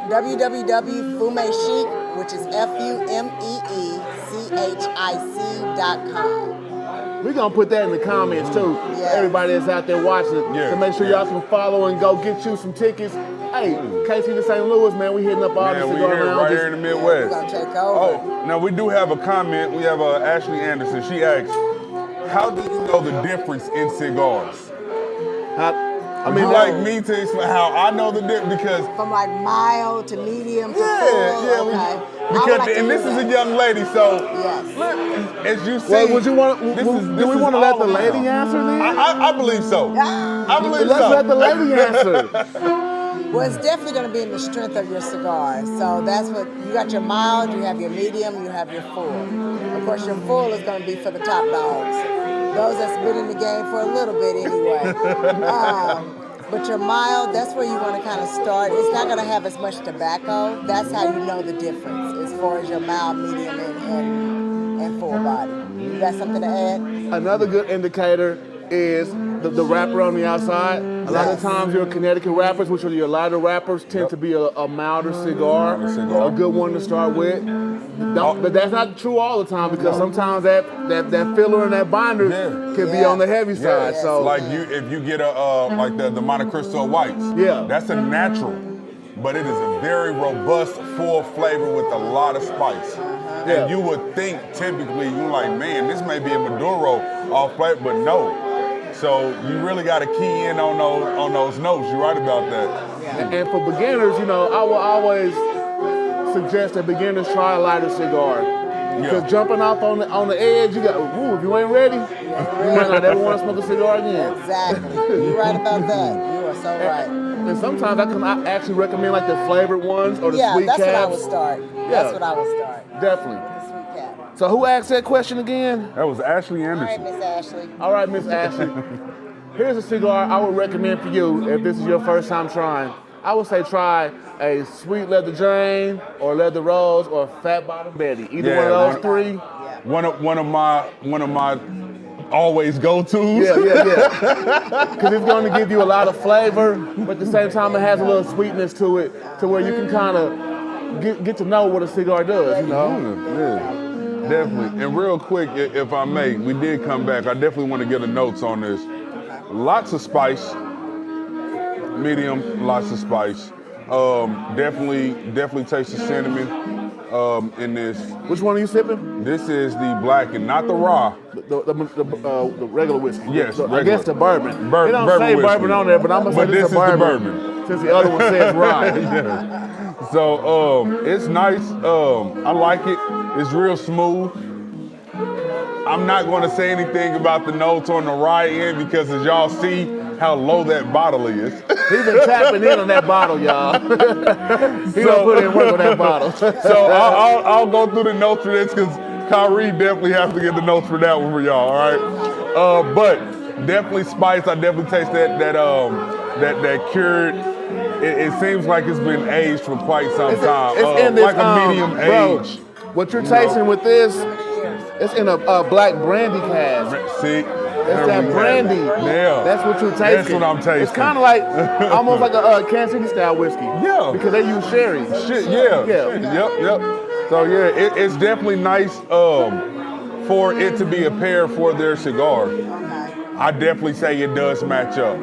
Speaker 7: www.fumechic, which is FUMEECHIC.com.
Speaker 2: We're going to put that in the comments, too.
Speaker 7: Yeah.
Speaker 2: Everybody that's out there watching, to make sure y'all can follow and go get you some tickets. Hey, KC to St. Louis, man, we hitting up all the cigar
Speaker 3: here,
Speaker 2: lounges.
Speaker 3: right here in the Midwest.
Speaker 7: We're going to take over.
Speaker 3: Oh, now we do have a comment. We have Ashley Anderson. She asks, how do you know the difference in cigars?
Speaker 2: I
Speaker 3: mean, like me to explain how I know the difference because
Speaker 7: from like mild to medium to full.
Speaker 3: Okay. Because and this is a young lady, so as you see,
Speaker 2: well, do we want to let the lady answer then?
Speaker 3: I believe so. I believe
Speaker 2: Let's
Speaker 3: so.
Speaker 2: let the lady answer.
Speaker 7: Well, it's definitely going to be in the strength of your cigar. So that's what you got: your mild, you have your medium, you have your full. Of course, your full is going to be for the top dogs. Those that's been in the game for a little bit anyway. But your mild, that's where you want to kind of start. It's not going to have as much tobacco. That's how you know the difference as far as your mild, medium, and full body. You got something to add?
Speaker 2: Another good indicator is the wrapper on the outside. A lot of times your Connecticut wrappers, which are your lighter wrappers, tend to be a milder cigar, a good one to start with. But that's not true all the time because sometimes that filler and that binder can be on the heavy side. So
Speaker 3: like if you get like the Monte Cristo whites, that's a natural, but it is a very robust, full flavor with a lot of spice. And you would think typically you're like, man, this may be a Maduro off flavor, but no. So you really got to key in on those notes. You're right about that.
Speaker 2: And for beginners, I will always suggest that beginners try a lighter cigar. Because jumping off on the edge, you got, if you ain't ready, you might not ever want to smoke a cigar again.
Speaker 7: Exactly. You're right about that. You are so right.
Speaker 2: And sometimes I actually recommend like the flavored ones or the sweet caps.
Speaker 7: Yeah, that's what I would start. That's what I would start.
Speaker 2: Definitely.
Speaker 7: With the sweet cap.
Speaker 2: So who asked that question again?
Speaker 3: That was Ashley Anderson.
Speaker 7: All right, Miss Ashley.
Speaker 2: All right, Miss Ashley. Here's a cigar I would recommend for you if this is your first time trying. I would say try a sweet leather Jane or leather rose or fat bottom Betty. Either one of those three.
Speaker 3: One of my always go-tos.
Speaker 2: Yeah. Because it's going to give you a lot of flavor, but at the same time it has a little sweetness to it, to where you can kind of get to know what a cigar does, you know?
Speaker 3: Yeah, definitely. And real quick, if I may, we did come back. I definitely want to get the notes on this. Lots of spice, medium, lots of spice. Definitely taste the cinnamon in this.
Speaker 2: Which one are you sipping?
Speaker 3: This is the Blackened, not the raw.
Speaker 2: The regular whiskey.
Speaker 3: Yes,
Speaker 2: I guess the bourbon. It don't
Speaker 3: bourbon
Speaker 2: say
Speaker 3: whiskey.
Speaker 2: bourbon on there, but I'm gonna say
Speaker 3: But
Speaker 2: this is
Speaker 3: this is the
Speaker 2: bourbon. Since the other one says rye.
Speaker 3: Yeah. So it's nice. I like it. It's real smooth. I'm not going to say anything about the notes on the rye end because as y'all see how low that bottle is.
Speaker 2: He's been tapping in on that bottle, y'all. He done put in work on that bottle.
Speaker 3: So I'll go through the notes for this because Kyrie definitely has to get the notes for that one for y'all, all right? But definitely spice. I definitely taste that cured. It seems like it's been aged for quite some time.
Speaker 2: It's in this,
Speaker 3: like a medium age.
Speaker 2: What you're tasting with this, it's in a black brandy cask.
Speaker 3: See?
Speaker 2: It's that brandy.
Speaker 3: Yeah.
Speaker 2: That's what you're tasting.
Speaker 3: That's what I'm tasting.
Speaker 2: It's kind of like, almost like a Kansas City style whiskey.
Speaker 3: Yeah.
Speaker 2: Because they use sherry.
Speaker 3: Yeah. Yep. So yeah, it's definitely nice for it to be a pair for their cigar. I definitely say it does match up.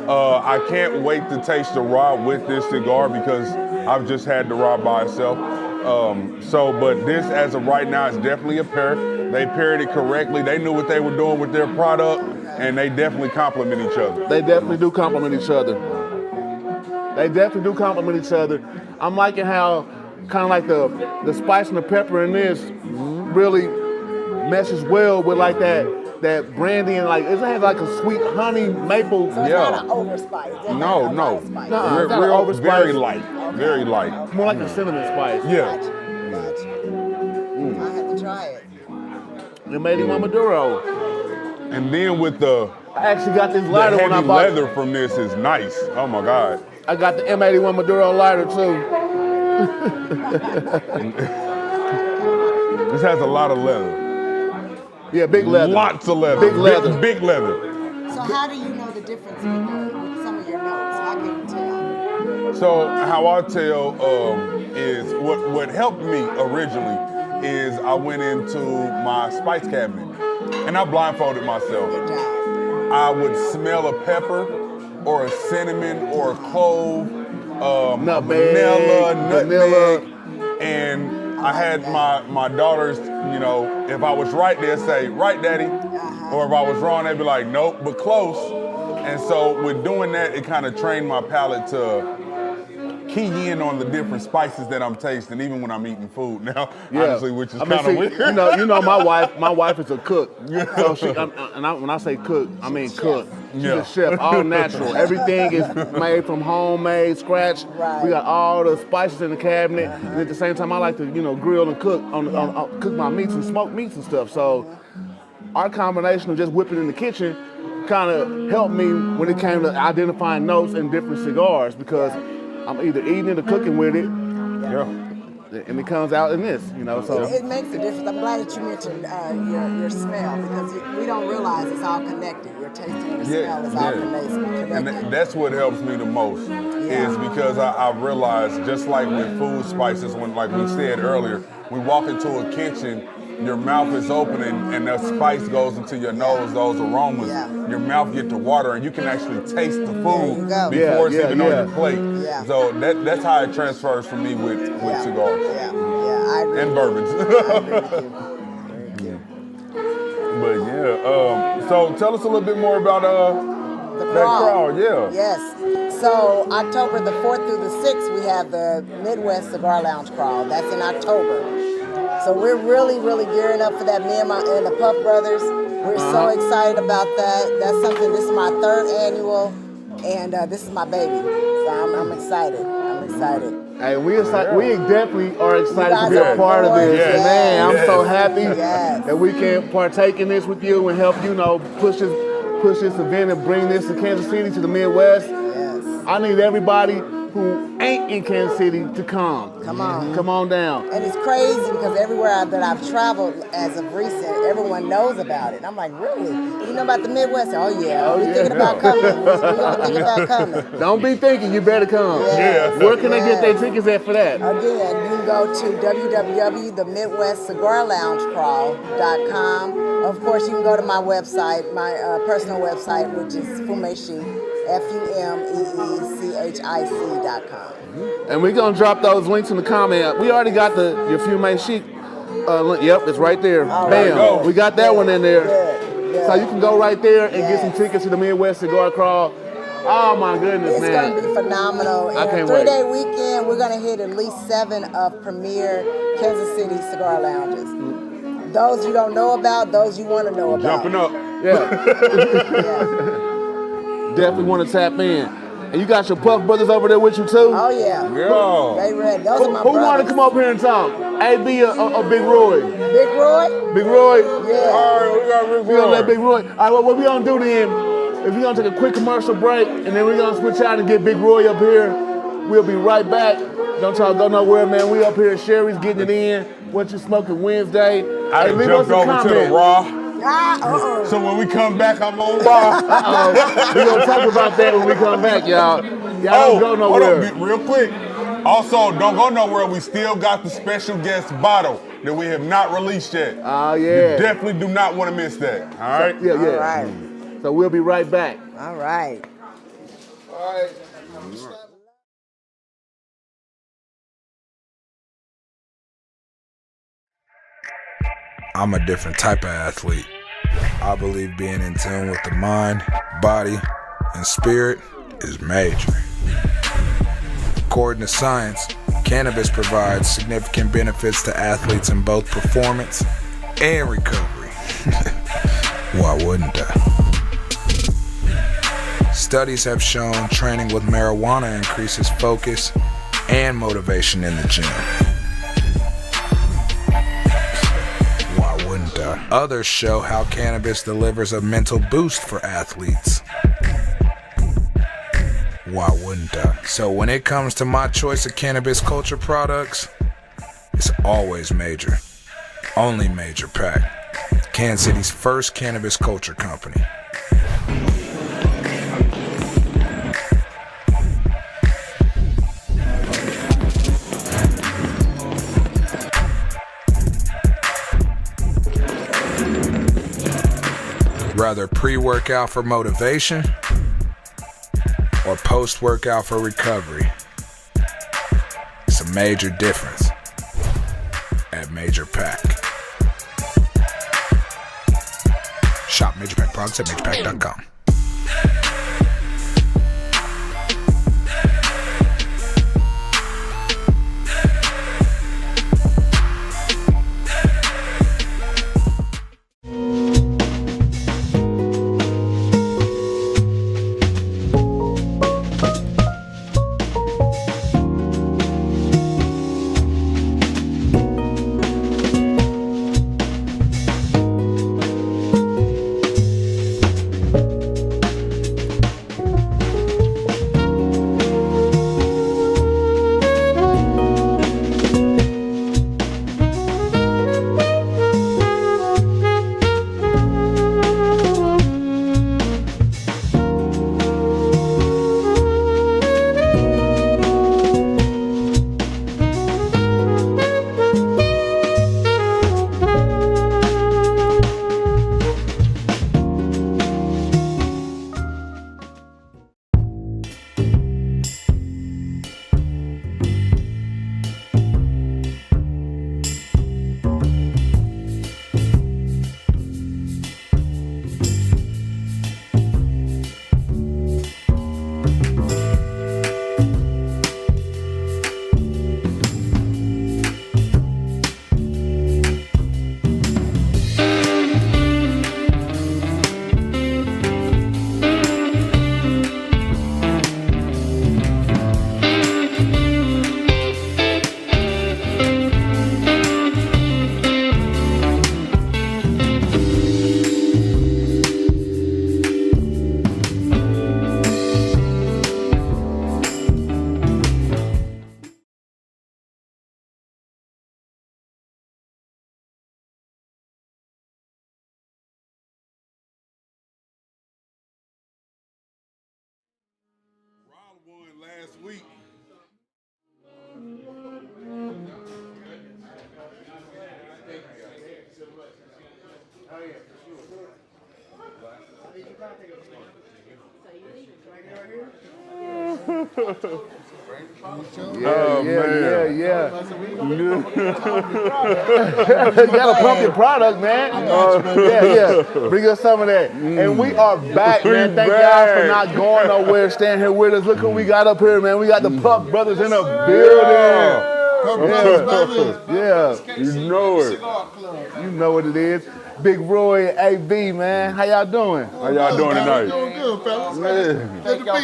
Speaker 3: I can't wait to taste the raw with this cigar because I've just had the raw by itself. But this, as of right now, is definitely a pair. They paired it correctly. They knew what they were doing with their product, and they definitely complement each other.
Speaker 2: They definitely do complement each other. I'm liking how kind of like the spice and the pepper in this really meshes well with like that brandy and like it has like a sweet honey maple.
Speaker 7: So it's not an overspice.
Speaker 3: No.
Speaker 2: Real
Speaker 3: very light. Very light.
Speaker 2: More like a cinnamon spice.
Speaker 3: Yeah.
Speaker 7: I have to try it.
Speaker 2: The M81 Maduro.
Speaker 3: And then with the
Speaker 2: I actually got this
Speaker 3: the
Speaker 2: lighter
Speaker 3: heavy
Speaker 2: when I bought
Speaker 3: leather from this is nice. Oh my God.
Speaker 2: I got the M81 Maduro lighter too.
Speaker 3: This has a lot of leather.
Speaker 2: Yeah, big leather.
Speaker 3: Lots of leather.
Speaker 2: Big leather.
Speaker 3: Big leather.
Speaker 7: So how do you know the difference with some of your notes? How can you tell?
Speaker 3: So how I tell is what helped me originally is I went into my spice cabinet and I blindfolded myself.
Speaker 7: Good job.
Speaker 3: I would smell a pepper or a cinnamon or a clove,
Speaker 2: Nutmeg,
Speaker 3: vanilla, and I had my daughters, you know, if I was right, they'd say, right, Daddy. Or if I was wrong, they'd be like, nope, but close. And so with doing that, it kind of trained my palate to key in on the different spices that I'm tasting, even when I'm eating food now, honestly, which is kind of weird.
Speaker 2: You know, my wife is a cook. So when I say cook, I mean cook. She's a chef, all natural. Everything is made from homemade, scratch.
Speaker 7: Right.
Speaker 2: We got all the spices in the cabinet, and at the same time, I like to, grill and cook cook my meats and smoke meats and stuff. So our combination of just whipping in the kitchen kind of helped me when it came to identifying notes in different cigars because I'm either eating it or cooking with it. Yeah. And it comes out in this, so.
Speaker 7: It makes a difference. I'm glad that you mentioned your smell because we don't realize it's all connected. Your taste and your smell is all connected.
Speaker 3: And that's what helps me the most is because I realize just like with food spices, when like we said earlier, we walk into a kitchen, your mouth is opening and the spice goes into your nose, those aromas, your mouth get to water and you can actually taste the food before it's even on your plate.
Speaker 7: Yeah.
Speaker 3: So that's how it transfers for me with cigars.
Speaker 7: Yeah, I agree.
Speaker 3: And bourbons.
Speaker 7: I agree with you.
Speaker 3: But so tell us a little bit more about
Speaker 7: The
Speaker 3: that crawl.
Speaker 7: Yes. So October the 4th through the 6th, we have the Midwest Cigar Lounge Crawl. That's in October. So we're really, really gearing up for that. Me and the Puff Brothers. We're so excited about that. That's something. This is my 3rd annual, and this is my baby. So I'm excited.
Speaker 2: Hey, we definitely are excited to be a
Speaker 7: are
Speaker 2: part of this.
Speaker 7: yes.
Speaker 2: Man, I'm so happy
Speaker 7: Yes.
Speaker 2: that we can partake in this with you and help push this event and bring this to Kansas City, to the Midwest.
Speaker 7: Yes.
Speaker 2: I need everybody who ain't in Kansas City to come.
Speaker 7: Come on.
Speaker 2: Come on down.
Speaker 7: And it's crazy because everywhere that I've traveled as of recent, everyone knows about it. And I'm like, really? You know about the Midwest? Oh yeah. We're thinking about coming. We're gonna think about coming.
Speaker 2: Don't be thinking, you better come.
Speaker 7: Yes.
Speaker 2: Where can they get their tickets at for that?
Speaker 7: Again, you can go to www.themidwestcigarloungecrawl.com. Of course, you can go to my website, my personal website, which is Fumechi, FUMEECHIC.com.
Speaker 2: And we're gonna drop those links in the comment. We already got your Fume Chic link. Yep, it's right there. Bam. We got that one in there.
Speaker 7: Good.
Speaker 2: So you can go right there and get some tickets to the Midwest Cigar Crawl. Oh my goodness,
Speaker 7: It's
Speaker 2: man.
Speaker 7: going to be phenomenal.
Speaker 2: I
Speaker 7: In
Speaker 2: can't
Speaker 7: a 3-day
Speaker 2: wait.
Speaker 7: weekend, we're going to hit at least 7 of premier Kansas City cigar lounges. Those you don't know about, those you want to know about.
Speaker 3: Jumping up.
Speaker 2: Yeah. Definitely want to tap in. And you got your Puff brothers over there with you too?
Speaker 7: Oh, yeah.
Speaker 3: Yeah.
Speaker 7: They ready. Those are my
Speaker 2: Who want
Speaker 7: brothers.
Speaker 2: to come over here and talk? AB or Big Roy?
Speaker 7: Big Roy?
Speaker 2: Big Roy?
Speaker 7: Yeah.
Speaker 3: All right, we got Rick
Speaker 2: We're gonna let
Speaker 3: Roy.
Speaker 2: Big Roy. All right, well, what we gonna do then is we're gonna take a quick commercial break and then we're gonna switch out and get Big Roy up here. We'll be right back. Don't y'all go nowhere, man. We up here. Sherry's getting it in. What you smoking Wednesday?
Speaker 3: I
Speaker 2: leave
Speaker 3: jumped
Speaker 2: us a
Speaker 3: over to the
Speaker 2: comment.
Speaker 3: raw.
Speaker 7: Uh-oh.
Speaker 3: So when we come back, I'm on raw.
Speaker 2: We're gonna talk about that when we come back, y'all. Y'all don't go
Speaker 3: hold
Speaker 2: nowhere.
Speaker 3: on, real quick. Also, don't go nowhere. We still got the special guest bottle that we have not released yet.
Speaker 2: Oh, yeah.
Speaker 3: You definitely do not want to miss that. All right?
Speaker 2: Yeah.
Speaker 7: All right.
Speaker 2: So we'll be right back.
Speaker 7: All right.
Speaker 6: I'm a different type of athlete. I believe being in tune with the mind, body, and spirit is major. According to science, cannabis provides significant benefits to athletes in both performance and recovery. Why wouldn't I? Studies have shown training with marijuana increases focus and motivation in the gym. Why wouldn't I? Others show how cannabis delivers a mental boost for athletes. Why wouldn't I? So when it comes to my choice of cannabis culture products, it's always major. Only Major Pack. Kansas City's first cannabis culture company. Rather pre-workout for motivation or post-workout for recovery. It's a major difference at Major Pack. Shop Major Pack products at majorpack.com.
Speaker 2: Yeah. You gotta pump your product, man. Yeah. Bring us some of that. And we are back, man. Thank y'all for not going nowhere, staying here with us. Look who we got up here, man. We got the Puck Brothers in the building. Yeah.
Speaker 3: You know it.
Speaker 2: You know what it is. Big Roy and AB, man. How y'all doing?
Speaker 3: How y'all doing tonight?
Speaker 8: Doing good, fellas.
Speaker 3: Yeah.
Speaker 8: Good to be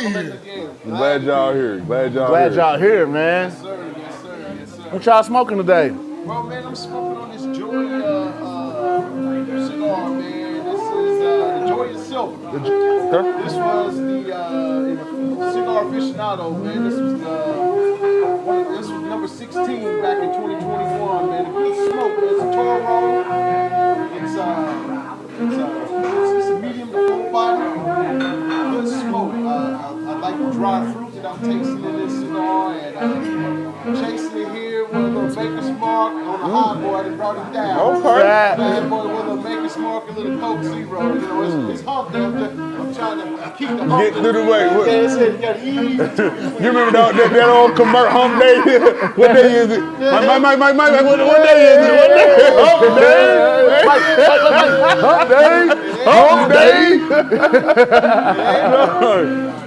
Speaker 8: here.
Speaker 3: Glad y'all here.
Speaker 2: Glad y'all here, man.
Speaker 8: Yes, sir.
Speaker 2: What y'all smoking today?
Speaker 8: Well, man, I'm smoking on this Joy cigar, man. This is the Joy of Silver. This was the cigar aficionado, man. This was number 16 back in 2021, man. A good smoke. It's a Toro roll. It's a medium to full body. Good smoke. I like the dry fruit that I'm tasting in this cigar, and chasing it here with a little Maker's Mark on the high boy that brought it down.
Speaker 3: Okay.
Speaker 8: Bad boy with a little Maker's Mark, a little Coke Zero. You know, it's hump day. I'm trying to keep the hump.
Speaker 3: Get through the way.
Speaker 8: You gotta ease into it.
Speaker 3: You remember that old commercial hump day? What day is it? Mike, what day is it? Hump day. Hump day.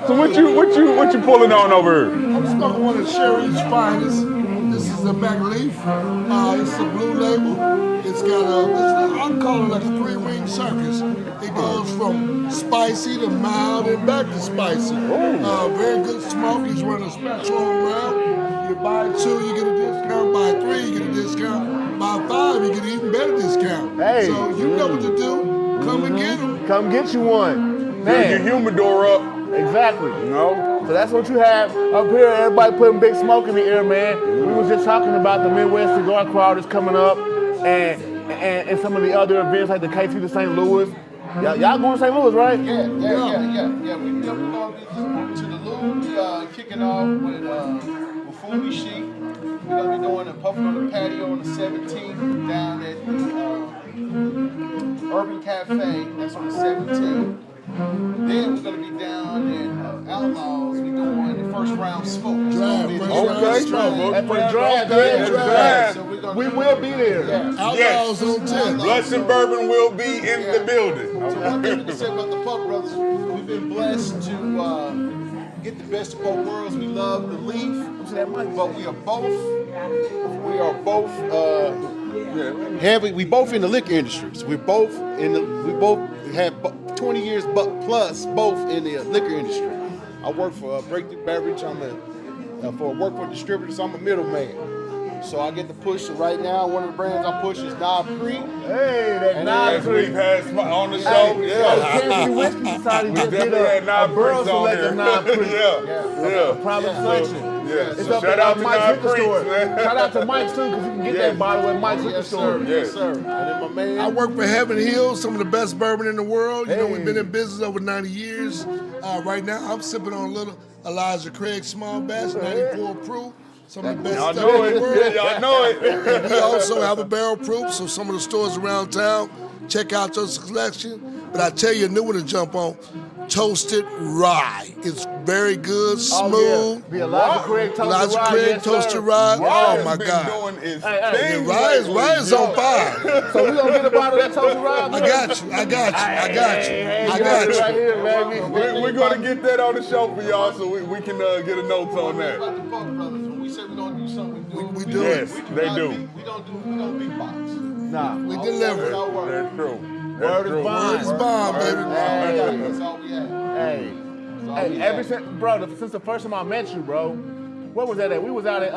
Speaker 3: So what you pulling on over here?
Speaker 8: I'm smoking one of Sherry's finest. This is a back leaf. It's a blue label. It's got I'd call it like a three-wing circus. It goes from spicy to mild and back to spicy. Very good smoke. He's running a special around. You buy two, you get a discount. Buy three, you get a discount. Buy five, you get an even better discount.
Speaker 2: Hey.
Speaker 8: So you know what to do. Come and get them.
Speaker 2: Come get you one.
Speaker 3: Fill your humidor up.
Speaker 2: Exactly.
Speaker 3: You know?
Speaker 2: So that's what you have up here. Everybody putting Big Smoke in the air, man. We was just talking about the Midwest Cigar Crowd that's coming up, and some of the other events like the KT to St. Louis. Y'all going to St. Louis, right?
Speaker 8: Yeah. We're going to the Louvre, kicking off with Fumi Chic. We're going to be doing a puffing on the patio on the 17th down at the Urban Cafe. That's on the 17th. Then we're going to be down in Outlaws. We're doing the first round smoke.
Speaker 2: Okay.
Speaker 8: And
Speaker 2: for the draft,
Speaker 8: So
Speaker 2: we will be there.
Speaker 8: Outlaws on 10.
Speaker 3: Blackened Bourbon will be in the building.
Speaker 8: So one thing to say about the Puck Brothers, we've been blessed to get the best of both worlds. We love the leaf, but we are both heavy. We both in the liquor industries. We both have 20 years plus both in the liquor industry. I work for Breakthrough Beverage. Work for distributors. I'm a middleman. So I get to push. So right now, one of the brands I push is Knob Creek.
Speaker 2: Hey, that Knob
Speaker 3: As
Speaker 2: Creek.
Speaker 3: we've had on the show.
Speaker 2: Kansas Whiskey Society just did a Burroughs Select Knob Creek.
Speaker 3: Yeah.
Speaker 2: Private selection.
Speaker 3: Yeah.
Speaker 2: It's
Speaker 3: So
Speaker 2: up
Speaker 3: shout
Speaker 2: at
Speaker 3: out to
Speaker 2: Mike's
Speaker 3: Knob
Speaker 2: Liquor
Speaker 3: Creek,
Speaker 2: Store.
Speaker 3: man.
Speaker 2: Shout out to Mike's too, because you can get that bottle at Mike's Liquor Store.
Speaker 8: Yes, sir. And then my man.
Speaker 9: I work for Heaven Hill, some of the best bourbon in the world. You know, we've been in business over 90 years. Right now, I'm sipping on a little Elijah Craig small batch, 94 proof. Some of the best
Speaker 3: Y'all
Speaker 9: stuff
Speaker 3: know
Speaker 9: in
Speaker 3: it.
Speaker 9: the world.
Speaker 3: Y'all know it.
Speaker 9: And we also have a barrel proof, so some of the stores around town, check out your selection. But I tell you a new one to jump on, Toasted Rye. It's very good, smooth.
Speaker 2: The Elijah Craig Toasted
Speaker 9: Elijah
Speaker 2: Rye.
Speaker 9: Craig
Speaker 2: Yes,
Speaker 9: Toasted
Speaker 2: sir.
Speaker 9: Rye. Oh my
Speaker 3: Been
Speaker 9: God.
Speaker 3: doing his
Speaker 9: Yeah,
Speaker 3: thing
Speaker 9: Rye is on fire.
Speaker 2: So we gonna get a bottle of that Toasted Rye?
Speaker 9: I got you. I got you.
Speaker 2: Right here, baby.
Speaker 3: We're going to get that on the show for y'all so we can get a note on that.
Speaker 8: About the Puck Brothers, when we say we're gonna do something,
Speaker 9: We do
Speaker 3: Yes,
Speaker 9: it.
Speaker 3: they do.
Speaker 8: We don't big box.
Speaker 2: Nah.
Speaker 9: We deliver it.
Speaker 3: That's true.
Speaker 2: Word is bond.
Speaker 9: Word is bond, baby.
Speaker 8: That's all we have.
Speaker 2: Hey, ever since, since the first time I met you, bro, what was that at? We was out at,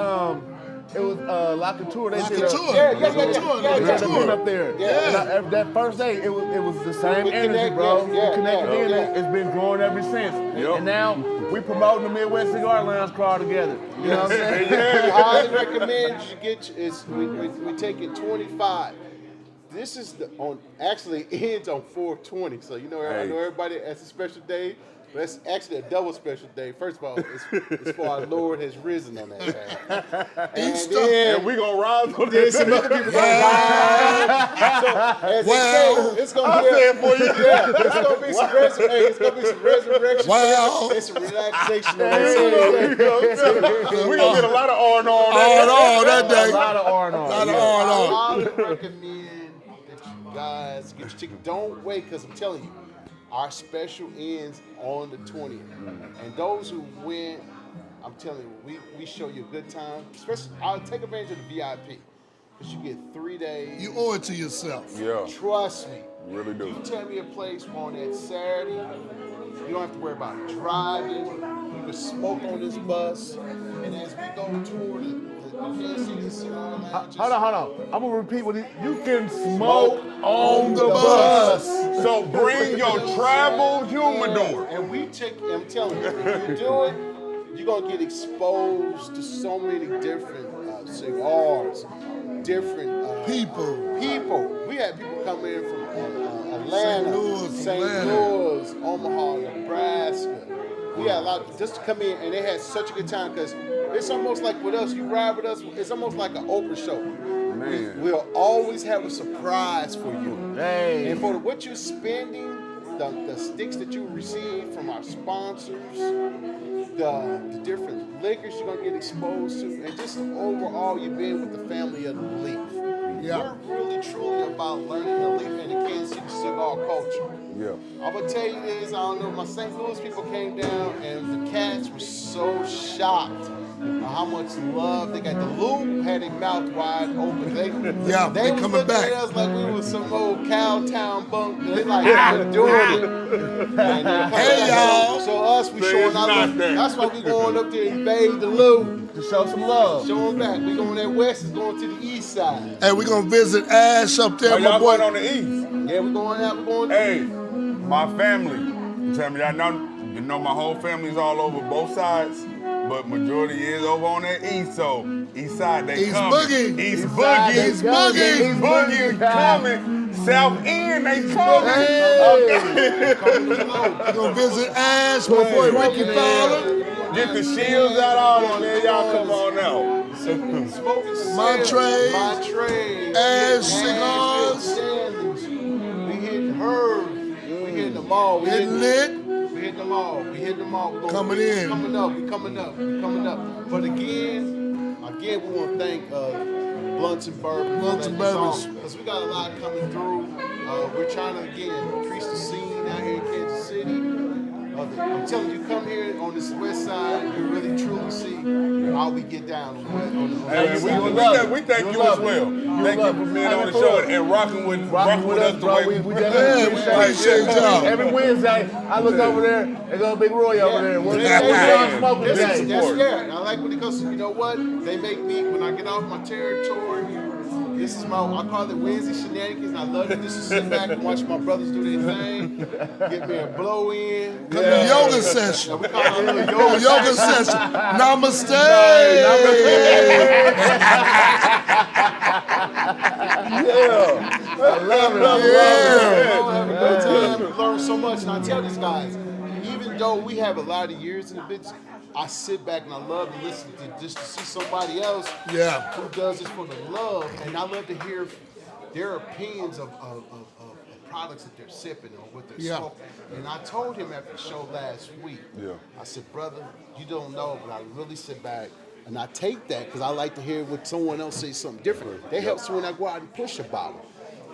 Speaker 2: it was La Couture. They did a event up there. And that first day, it was the same energy, bro. We connected in. It's been growing ever since. And now we promoting the Midwest Cigar Lounge crowd together. You know what I'm saying?
Speaker 8: I highly recommend you get we take it 25.
Speaker 10: this is actually ends on 4/20. So you know, I know everybody has a special day. But it's actually a double special day. First of all, it's for our Lord has risen on that day.
Speaker 3: And we gonna rise on
Speaker 10: Then some other people gonna rise. So as they say, it's gonna be it's gonna be some it's gonna be some resurrection.
Speaker 9: Wow.
Speaker 10: And some relaxation on that day.
Speaker 3: We gonna get a lot of R&R
Speaker 9: that day.
Speaker 2: A lot of R&R.
Speaker 10: I highly recommend that you guys get your ticket. Don't wait, because I'm telling you, our special ends on the 20th. And those who win, I'm telling you, we show you a good time. Especially, I'll take advantage of the VIP. Because you get 3 days.
Speaker 9: You owe it to yourself.
Speaker 3: Yeah.
Speaker 10: Trust me.
Speaker 3: Really do.
Speaker 10: You tell me a place on that Saturday, you don't have to worry about driving. You can smoke on this bus. And as we go toward the Kansas City Cigar Lounge.
Speaker 2: Hold on. I'm gonna repeat what you can smoke on the bus.
Speaker 3: So bring your travel humidor.
Speaker 10: And I'm telling you, if you do it, you're gonna get exposed to so many different cigars, different
Speaker 9: people.
Speaker 10: We had people come in from Atlanta, St. Louis, Omaha, Nebraska. We had a lot just to come in, and they had such a good time because it's almost like with us, you ride with us, it's almost like an Oprah show.
Speaker 3: Man.
Speaker 10: We'll always have a surprise for you.
Speaker 2: Hey.
Speaker 10: And for what you're spending, the sticks that you receive from our sponsors, the different liquors you're going to get exposed to, and just overall you've been with the family of the Leaf.
Speaker 9: Yeah.
Speaker 10: We're really, truly about learning the Leaf and the Kansas City cigar culture.
Speaker 3: Yeah.
Speaker 10: I'm going to tell you this, I don't know, my St. Louis people came down and the cats were so shocked how much love they got. The Lou had their mouth wide open. They was
Speaker 9: coming
Speaker 10: looking
Speaker 9: back.
Speaker 10: at us like we was some old Cowtown bunk. They like, we're doing it.
Speaker 9: Hey, y'all.
Speaker 10: So us, we showing our love. That's why we going up there and invade the Lou.
Speaker 2: To show some love.
Speaker 10: Show them back. We going that west, is going to the east side.
Speaker 9: Hey, we gonna visit Ash up there,
Speaker 3: Oh,
Speaker 9: my
Speaker 3: y'all
Speaker 9: boy.
Speaker 3: going on the east?
Speaker 10: Yeah, we going out. We going.
Speaker 3: Hey, my family. You tell me, you know my whole family's all over both sides, but majority is over on that east. So east side they
Speaker 9: East
Speaker 3: coming.
Speaker 9: Boogie.
Speaker 3: East Boogie.
Speaker 9: East Boogie.
Speaker 3: East Boogie coming. South End they coming.
Speaker 9: Hey. We gonna visit Ash, my boy Ricky Fowler.
Speaker 3: Get the shields out all of them, y'all come on out.
Speaker 10: Montrey,
Speaker 9: Ash Cigars.
Speaker 10: We hitting Herb. We hitting them all. We
Speaker 9: Getting lit.
Speaker 10: We hitting them all. We hitting them all. We
Speaker 9: Coming in.
Speaker 10: We coming up. But again, we want to thank Blunts and Bourbon.
Speaker 9: Blunts and Bourbons.
Speaker 10: Because we got a lot coming through. We're trying to, again, increase the scene out here in Kansas City. I'm telling you, come here on this west side, you really truly see how we get down on the
Speaker 3: Hey, we thank you as well. Thank you for being on the show and rocking with us the way
Speaker 2: we definitely appreciate y'all. Every Wednesday, I look over there, there's a big Roy over there.
Speaker 10: I like when it goes, you know what? They make me, when I get off my territory, this is I call it Wednesday shenanigans, and I love to just sit back and watch my brothers do their thing, get me a blow in.
Speaker 9: Come to yoga session.
Speaker 10: We call it a
Speaker 9: Yoga session. Namaste.
Speaker 2: I love it.
Speaker 10: Have a good time. Learn so much, and I tell these guys, even though we have a lot of years in the business, I sit back and I love to listen to just to see somebody else who does this for the love, and I love to hear their opinions of products that they're sipping or what they're smoking. And I told him after the show last week, I said, brother, you don't know, but I really sit back and I take that because I like to hear what someone else say something different. They help when I go out and push a bottle.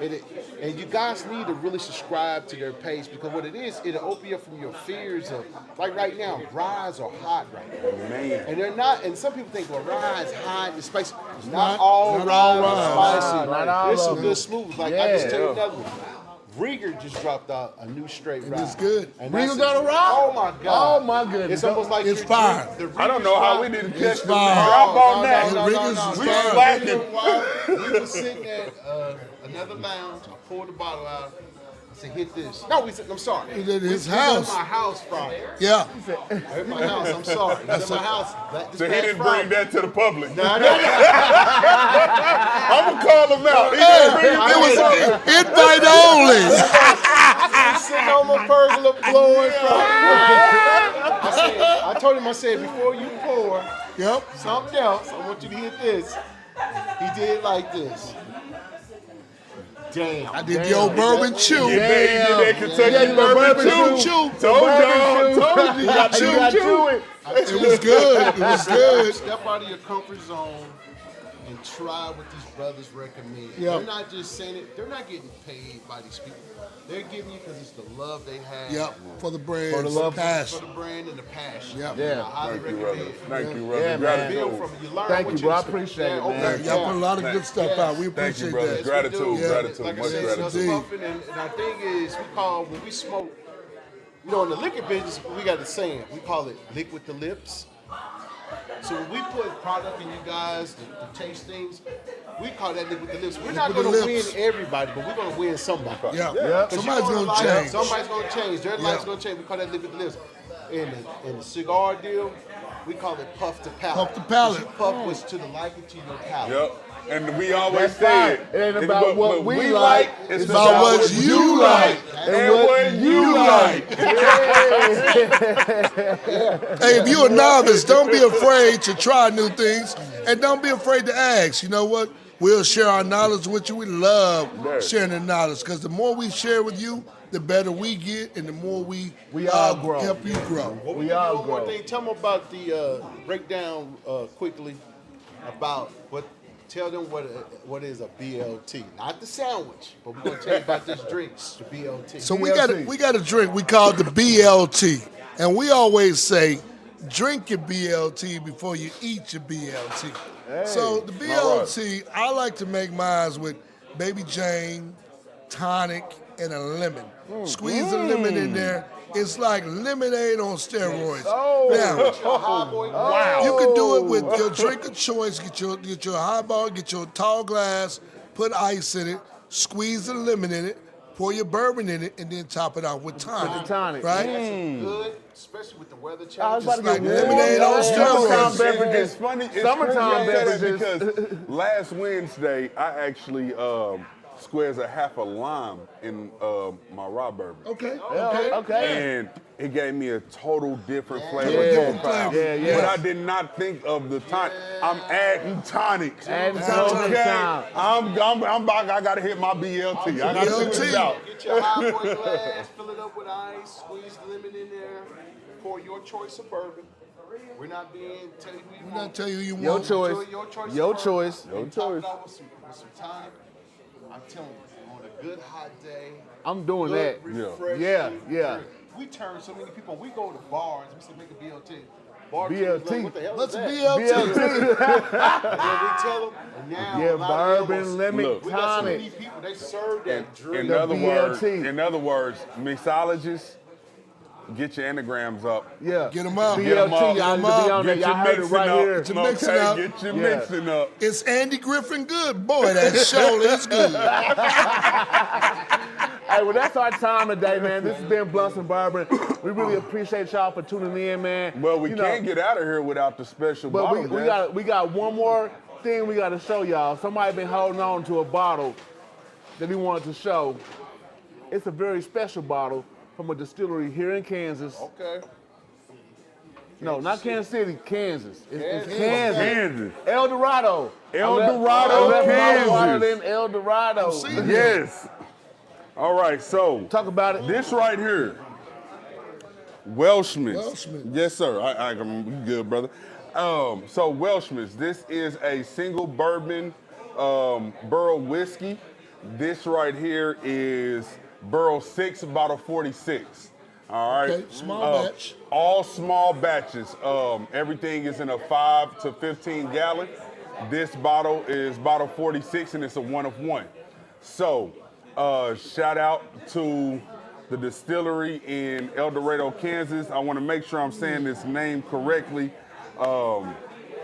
Speaker 10: And you guys need to really subscribe to their page because what it is, it'll open you up from your fears of, like right now, ryes are hot right now.
Speaker 3: Man.
Speaker 10: And they're not, and some people think, well, rye is hot and spicy. Not all rye is spicy.
Speaker 2: Not all
Speaker 10: There's some
Speaker 2: of
Speaker 10: good
Speaker 2: them.
Speaker 10: smooth. Like, I just tell you another one. Rieger just dropped out a new straight rye.
Speaker 9: It's good.
Speaker 10: And
Speaker 2: Rieger got a rye?
Speaker 10: Oh my God.
Speaker 2: Oh my goodness.
Speaker 10: It's almost like
Speaker 9: It's fire.
Speaker 3: I don't know how we didn't catch the
Speaker 9: fire.
Speaker 3: drop on that.
Speaker 10: No.
Speaker 3: We slacking.
Speaker 10: We were sitting at another lounge. I poured the bottle out. I to hit this. No, I'm sorry.
Speaker 9: He's at his
Speaker 10: We
Speaker 9: house.
Speaker 10: at my house Friday.
Speaker 9: Yeah.
Speaker 10: At my house, I'm sorry. He's at my house.
Speaker 3: So he didn't bring that to the public.
Speaker 10: No.
Speaker 3: I'm gonna call him out.
Speaker 9: It was invite only.
Speaker 10: I'm sitting on my pergola blowing from. I told him, I said, before you pour something else, I want you to hit this. He did like this. Damn.
Speaker 9: I did the old bourbon chew.
Speaker 3: You did that Kentucky bourbon chew. Told you.
Speaker 9: Chew. It was good. It was good.
Speaker 10: Step out of your comfort zone and try what these brothers recommend.
Speaker 9: Yeah.
Speaker 10: They're not just saying it. They're not getting paid by these people. They're giving you because it's the love they have.
Speaker 9: Yep. For the brand.
Speaker 2: For the love.
Speaker 9: Passion.
Speaker 10: For the brand and the passion.
Speaker 9: Yep.
Speaker 10: I highly recommend it.
Speaker 3: Thank you, brother.
Speaker 2: Yeah, man.
Speaker 10: Build from it. You learn
Speaker 2: Thank
Speaker 10: what
Speaker 2: you, bro. I appreciate it, man.
Speaker 9: Y'all put a lot of good stuff out. We
Speaker 3: Thank you,
Speaker 9: appreciate
Speaker 3: brother.
Speaker 9: that.
Speaker 3: Gratitude,
Speaker 10: Yeah.
Speaker 3: gratitude,
Speaker 10: Like I
Speaker 3: much
Speaker 10: said,
Speaker 3: gratitude.
Speaker 10: Smokin, and our thing is, we call, when we smoke, you know, in the liquor business, we got a saying. We call it lick with the lips. So when we put product in you guys to taste things, we call that lick with the lips. We're not
Speaker 9: with
Speaker 10: going
Speaker 9: the
Speaker 10: to win
Speaker 9: lips.
Speaker 10: everybody, but we're going to win somebody.
Speaker 9: Yeah.
Speaker 10: 'Cause
Speaker 9: Somebody's
Speaker 10: you're
Speaker 9: going to change.
Speaker 10: Somebody's going to change. Their life's going to change. We call that lick with the lips. In the cigar deal, we call it puff to palate.
Speaker 9: Puff to palate.
Speaker 10: 'Cause you puff was to the liking to your palate.
Speaker 3: Yep. And we always
Speaker 2: That's
Speaker 3: say
Speaker 2: right. It ain't about what we
Speaker 3: like.
Speaker 2: like.
Speaker 3: It's
Speaker 9: about what you like.
Speaker 3: And what you like.
Speaker 9: Hey, if you're a novice, don't be afraid to try new things, and don't be afraid to ask. You know what? We'll share our knowledge with you. We love sharing the knowledge because the more we share with you, the better we get, and the more we
Speaker 2: all grow.
Speaker 9: help you grow.
Speaker 10: Well,
Speaker 2: We
Speaker 10: can
Speaker 2: all
Speaker 10: do one more
Speaker 2: grow.
Speaker 10: thing. Tell them about the breakdown quickly about what. Tell them what is a BLT, not the sandwich, but we're gonna tell you about this drink, the BLT.
Speaker 9: So we got a drink we call the BLT, and we always say, drink your BLT before you eat your BLT. So the BLT, I like to make mine with Baby Jane, tonic, and a lemon. Squeeze a lemon in there. It's like lemonade on steroids. Now,
Speaker 3: Wow.
Speaker 9: you can do it with your drink of choice. Get your highball, get your tall glass, put ice in it, squeeze the lemon in it, pour your bourbon in it, and then top it off with tonic.
Speaker 2: With the tonic.
Speaker 9: Right?
Speaker 10: Good, especially with the weather change.
Speaker 2: I was about to
Speaker 9: Like
Speaker 2: get
Speaker 9: lemonade
Speaker 2: warm.
Speaker 9: on
Speaker 2: Summertime
Speaker 9: steroids.
Speaker 2: beverages.
Speaker 3: It's funny. It's
Speaker 2: Summertime
Speaker 3: crazy you say that
Speaker 2: beverages.
Speaker 3: because last Wednesday I actually squares a half a lime in my raw bourbon.
Speaker 9: Okay.
Speaker 2: Okay.
Speaker 3: And it gave me a total different flavor
Speaker 9: Different
Speaker 3: profile.
Speaker 9: flavor.
Speaker 2: Yeah.
Speaker 3: But I did not think of the tonic. I'm adding tonics.
Speaker 2: Adding tonics
Speaker 3: Okay.
Speaker 2: time.
Speaker 3: I'm about, I gotta hit my BLT. I gotta
Speaker 9: BLT.
Speaker 3: figure this out.
Speaker 10: Get your high boy glass, fill it up with ice, squeeze the lemon in there, pour your choice of bourbon. We're not being tell you who you
Speaker 9: We're
Speaker 10: want.
Speaker 9: not telling you you
Speaker 2: Your
Speaker 9: want.
Speaker 2: choice.
Speaker 10: Your choice.
Speaker 2: Your
Speaker 10: of bourbon.
Speaker 2: choice.
Speaker 10: And top it off with some tonic. I'm telling you, on a good hot day.
Speaker 2: I'm doing
Speaker 10: good,
Speaker 2: that.
Speaker 10: refreshing
Speaker 2: Yeah.
Speaker 10: drink. We turn so many people. We go to bars. We say make a BLT. Bartenders
Speaker 2: BLT.
Speaker 10: like, what the hell
Speaker 9: What's
Speaker 10: is
Speaker 9: a
Speaker 10: that?
Speaker 9: BLT?
Speaker 10: And then we tell them. And now
Speaker 2: Yeah,
Speaker 10: a lot of
Speaker 2: bourbon,
Speaker 10: them,
Speaker 2: lemon,
Speaker 3: Look.
Speaker 10: we got so
Speaker 2: tonic.
Speaker 10: many people. They serve that drink.
Speaker 3: In other
Speaker 2: BLT.
Speaker 3: words, mixologists, get your anagrams up.
Speaker 2: Yeah.
Speaker 9: Get 'em up.
Speaker 2: BLT,
Speaker 3: Get 'em up.
Speaker 2: y'all need to be on there.
Speaker 3: Get your
Speaker 2: Y'all heard it
Speaker 3: mixing
Speaker 2: right
Speaker 3: up.
Speaker 2: here.
Speaker 9: Get your mixing up.
Speaker 3: Get your
Speaker 2: Yeah.
Speaker 3: mixing up.
Speaker 9: It's Andy Griffin good. Boy, that show is good.
Speaker 2: Hey, well, that's our time today, man. This has been Blunts and Bourbon. We really appreciate y'all for tuning in, man.
Speaker 3: Well, we
Speaker 2: You know,
Speaker 3: can't get out of here without the special
Speaker 2: But
Speaker 3: bottle.
Speaker 2: we got one more thing we got to show y'all. Somebody been holding on to a bottle that he wanted to show. It's a very special bottle from a distillery here in Kansas.
Speaker 10: Okay.
Speaker 2: No, not Kansas City, Kansas. It's
Speaker 10: Kansas.
Speaker 2: Kansas.
Speaker 3: Kansas.
Speaker 2: El Dorado.
Speaker 3: El
Speaker 2: I
Speaker 3: Dorado,
Speaker 2: left my
Speaker 3: Kansas.
Speaker 2: wallet in El Dorado.
Speaker 3: Yes. All right, so
Speaker 2: Talk about it.
Speaker 3: this right here, Welshman's.
Speaker 9: Welshman's.
Speaker 3: Yes, sir. I'm you good, brother. So Welshman's. This is a single bourbon barrel whiskey. This right here is barrel 6, bottle 46. All right.
Speaker 9: Okay, small batch.
Speaker 3: All small batches. Everything is in a 5 to 15 gallon. This bottle is bottle 46, and it's a 1 of 1. So, shout out to the distillery in El Dorado, Kansas. I want to make sure I'm saying this name correctly.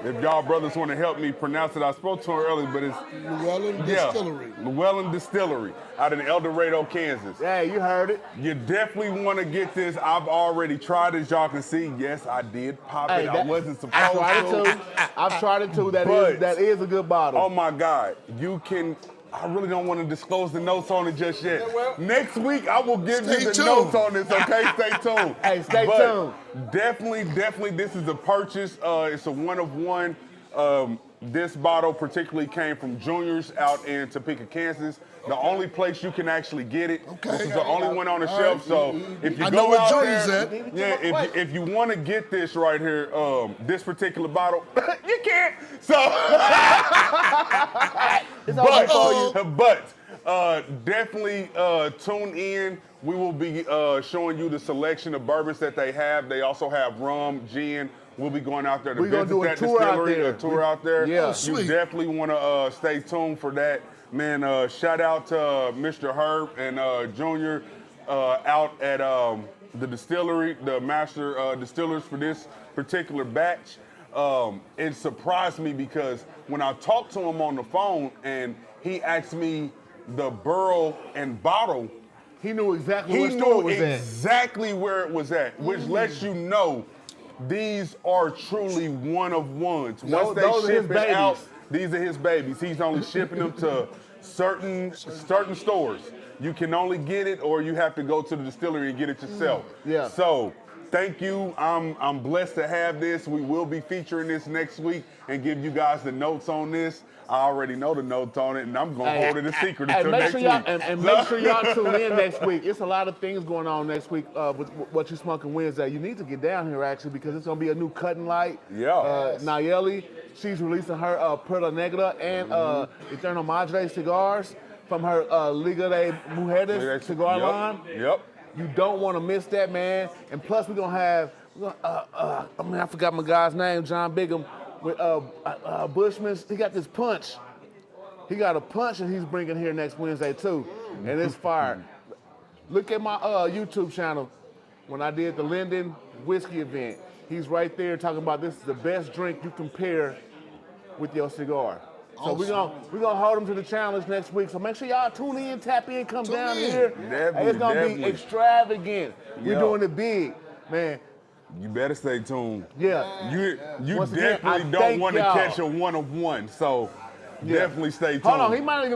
Speaker 3: If y'all brothers want to help me pronounce it, I spoke to her earlier, but it's
Speaker 9: Llewellyn Distillery.
Speaker 3: Llewellyn Distillery out in El Dorado, Kansas.
Speaker 2: Yeah, you heard it.
Speaker 3: You definitely want to get this. I've already tried it, as y'all can see. Yes, I did pop it. I wasn't supposed
Speaker 2: I've tried it
Speaker 3: to.
Speaker 2: too. I've tried it too. That is a good bottle.
Speaker 3: Oh my God, you can. I really don't want to disclose the notes on it just yet. Next week, I will give you the notes on this, okay? Stay tuned.
Speaker 2: Hey, stay tuned.
Speaker 3: Definitely, this is a purchase. It's a one-of-one. This bottle particularly came from Junior's out in Topeka, Kansas. The only place you can actually get it. Okay. This is the only one on the shelf. So if you go out there, if you want to get this right here, this particular bottle, you can't. So, but definitely tune in. We will be showing you the selection of bourbons that they have. They also have rum, gin. We'll be going out there to visit that distillery, a tour out there.
Speaker 2: Yeah,
Speaker 3: you definitely want to stay tuned for that. Man, shout out to Mr. Herb and Junior out at the distillery, the master distillers for this particular batch. It surprised me because when I talked to him on the phone and he asked me the barrel and bottle,
Speaker 2: he knew exactly where it was at.
Speaker 3: Exactly where it was at, which lets you know these are truly one of ones. Once they ship it out, these are his babies. He's only shipping them to certain stores. You can only get it, or you have to go to the distillery and get it yourself.
Speaker 2: Yeah.
Speaker 3: So thank you. I'm blessed to have this. We will be featuring this next week and give you guys the notes on this. I already know the notes on it, and I'm gonna hold it a secret until next week.
Speaker 2: And make sure y'all tune in next week. It's a lot of things going on next week with What You Smokin' Wednesday. You need to get down here actually because it's gonna be a new cutting light.
Speaker 3: Yeah.
Speaker 2: Nayeli, she's releasing her Perla Negra and Eternal Madre cigars from her Liga de Mujeres cigar line.
Speaker 3: Yep.
Speaker 2: You don't want to miss that, man. And plus, we're gonna have I forgot my guy's name, John Bigham. With Bushman's, he got this punch. He got a punch and he's bringing here next Wednesday too. And it's fire. Look at my YouTube channel when I did the Linden whiskey event. He's right there talking about this is the best drink you can pair with your cigar. So we're gonna hold him to the challenge next week. So make sure y'all tune in, tap in, come down here. It's gonna be extravagant. We're doing it big, man.
Speaker 3: You better stay tuned.
Speaker 2: Yeah.
Speaker 3: You definitely don't want to catch a one-of-one, so definitely stay tuned.
Speaker 2: Hold on, he might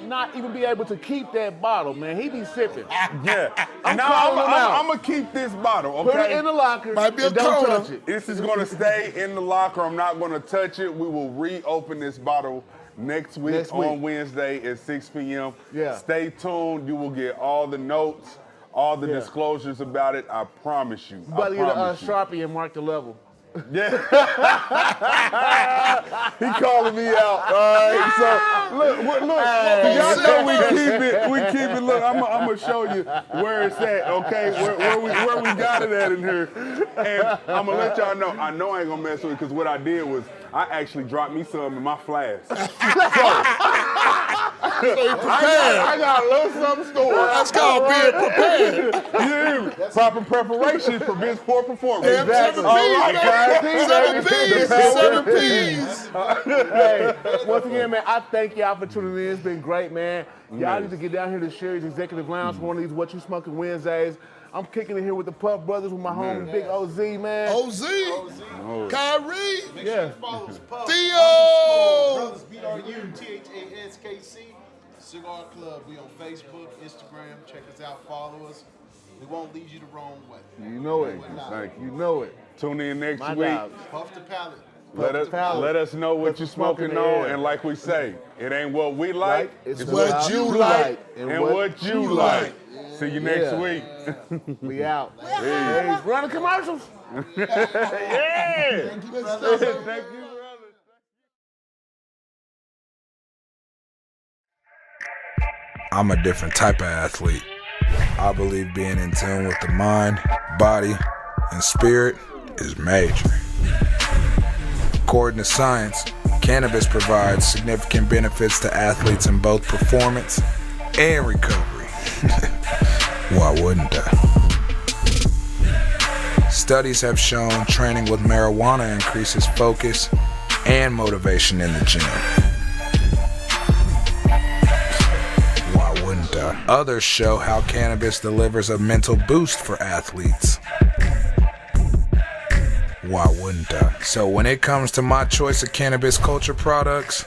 Speaker 2: not even be able to keep that bottle, man. He be sipping.
Speaker 3: Yeah. I'm gonna keep this bottle, okay?
Speaker 2: Put it in the locker.
Speaker 9: Might be a
Speaker 2: don't
Speaker 9: corner.
Speaker 2: touch it.
Speaker 3: This is gonna stay in the locker. I'm not gonna touch it. We will reopen this bottle next week on Wednesday at 6 p.m.
Speaker 2: Yeah.
Speaker 3: Stay tuned. You will get all the notes, all the disclosures about it. I promise you.
Speaker 2: You better get a Sharpie and mark the level.
Speaker 3: Yeah. He calling me out. All right. So look. Y'all know we keep it. Look, I'm gonna show you where it's at. Okay, where we got it at in here, and I'm gonna let y'all know. I know I ain't gonna mess with it because what I did was I actually dropped me some in my flask. I got a little something stored.
Speaker 9: That's called being prepared.
Speaker 3: Yeah, proper preparation prevents poor performance.
Speaker 9: Exactly.
Speaker 3: All right, guys.
Speaker 9: 7 P's. 7 P's.
Speaker 2: Hey, once again, man, I thank y'all for tuning in. It's been great, man. Y'all need to get down here to Sherry's Executive Lounge for one of these What You Smokin' Wednesdays. I'm kicking it here with the Puff Brothers with my homie Big OZ, man.
Speaker 9: OZ. Kyrie.
Speaker 2: Yeah.
Speaker 9: Theo.
Speaker 10: Brothers, BRUTHASKC. Cigar Club. We on Facebook, Instagram. Check us out. Follow us. We won't lead you the wrong way.
Speaker 2: You know it.
Speaker 3: Thank you.
Speaker 2: You know it.
Speaker 3: Tune in next
Speaker 2: My
Speaker 3: week.
Speaker 2: dog.
Speaker 10: Puff the palate.
Speaker 3: Let us know what you're smoking on, and like we say, it ain't what we like,
Speaker 2: it's
Speaker 9: what you like.
Speaker 3: and what you like. See you next week.
Speaker 2: We out. Hey, run the commercials.
Speaker 3: Yeah.
Speaker 10: Thank you, brother.
Speaker 3: Thank you, brother.
Speaker 6: I'm a different type of athlete. I believe being in tune with the mind, body, and spirit is major. According to science, cannabis provides significant benefits to athletes in both performance and recovery. Why wouldn't I? Studies have shown training with marijuana increases focus and motivation in the gym. Why wouldn't I? Others show how cannabis delivers a mental boost for athletes. Why wouldn't I? So when it comes to my choice of cannabis culture products,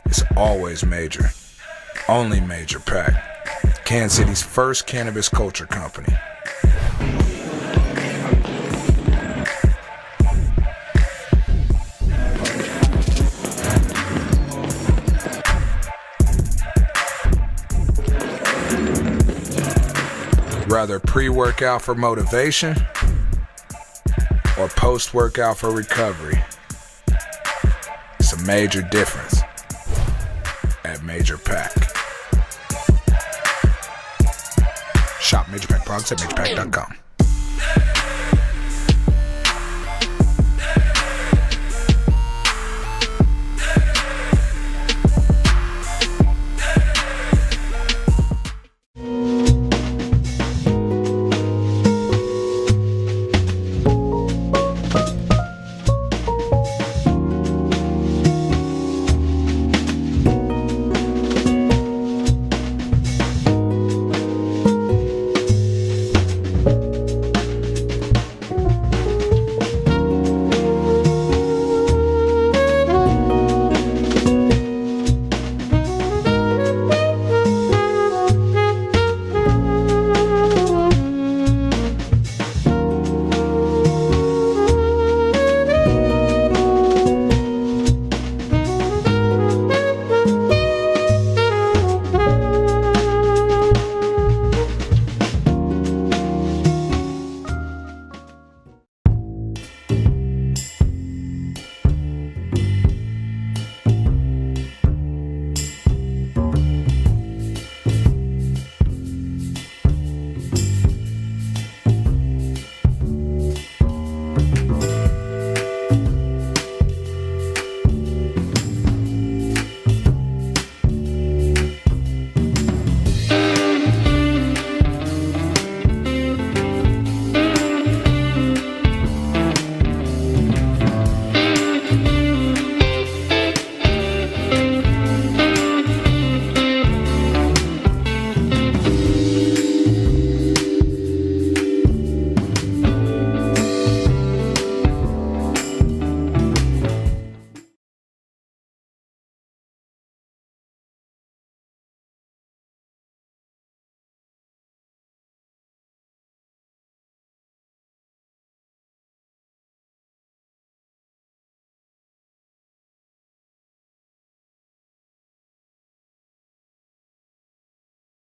Speaker 6: it's always major. Only Major Pack. Kansas City's first cannabis culture company. Rather pre-workout for motivation or post-workout for recovery. It's a major difference at Major Pack. Shop Major Pack products at majorpack.com.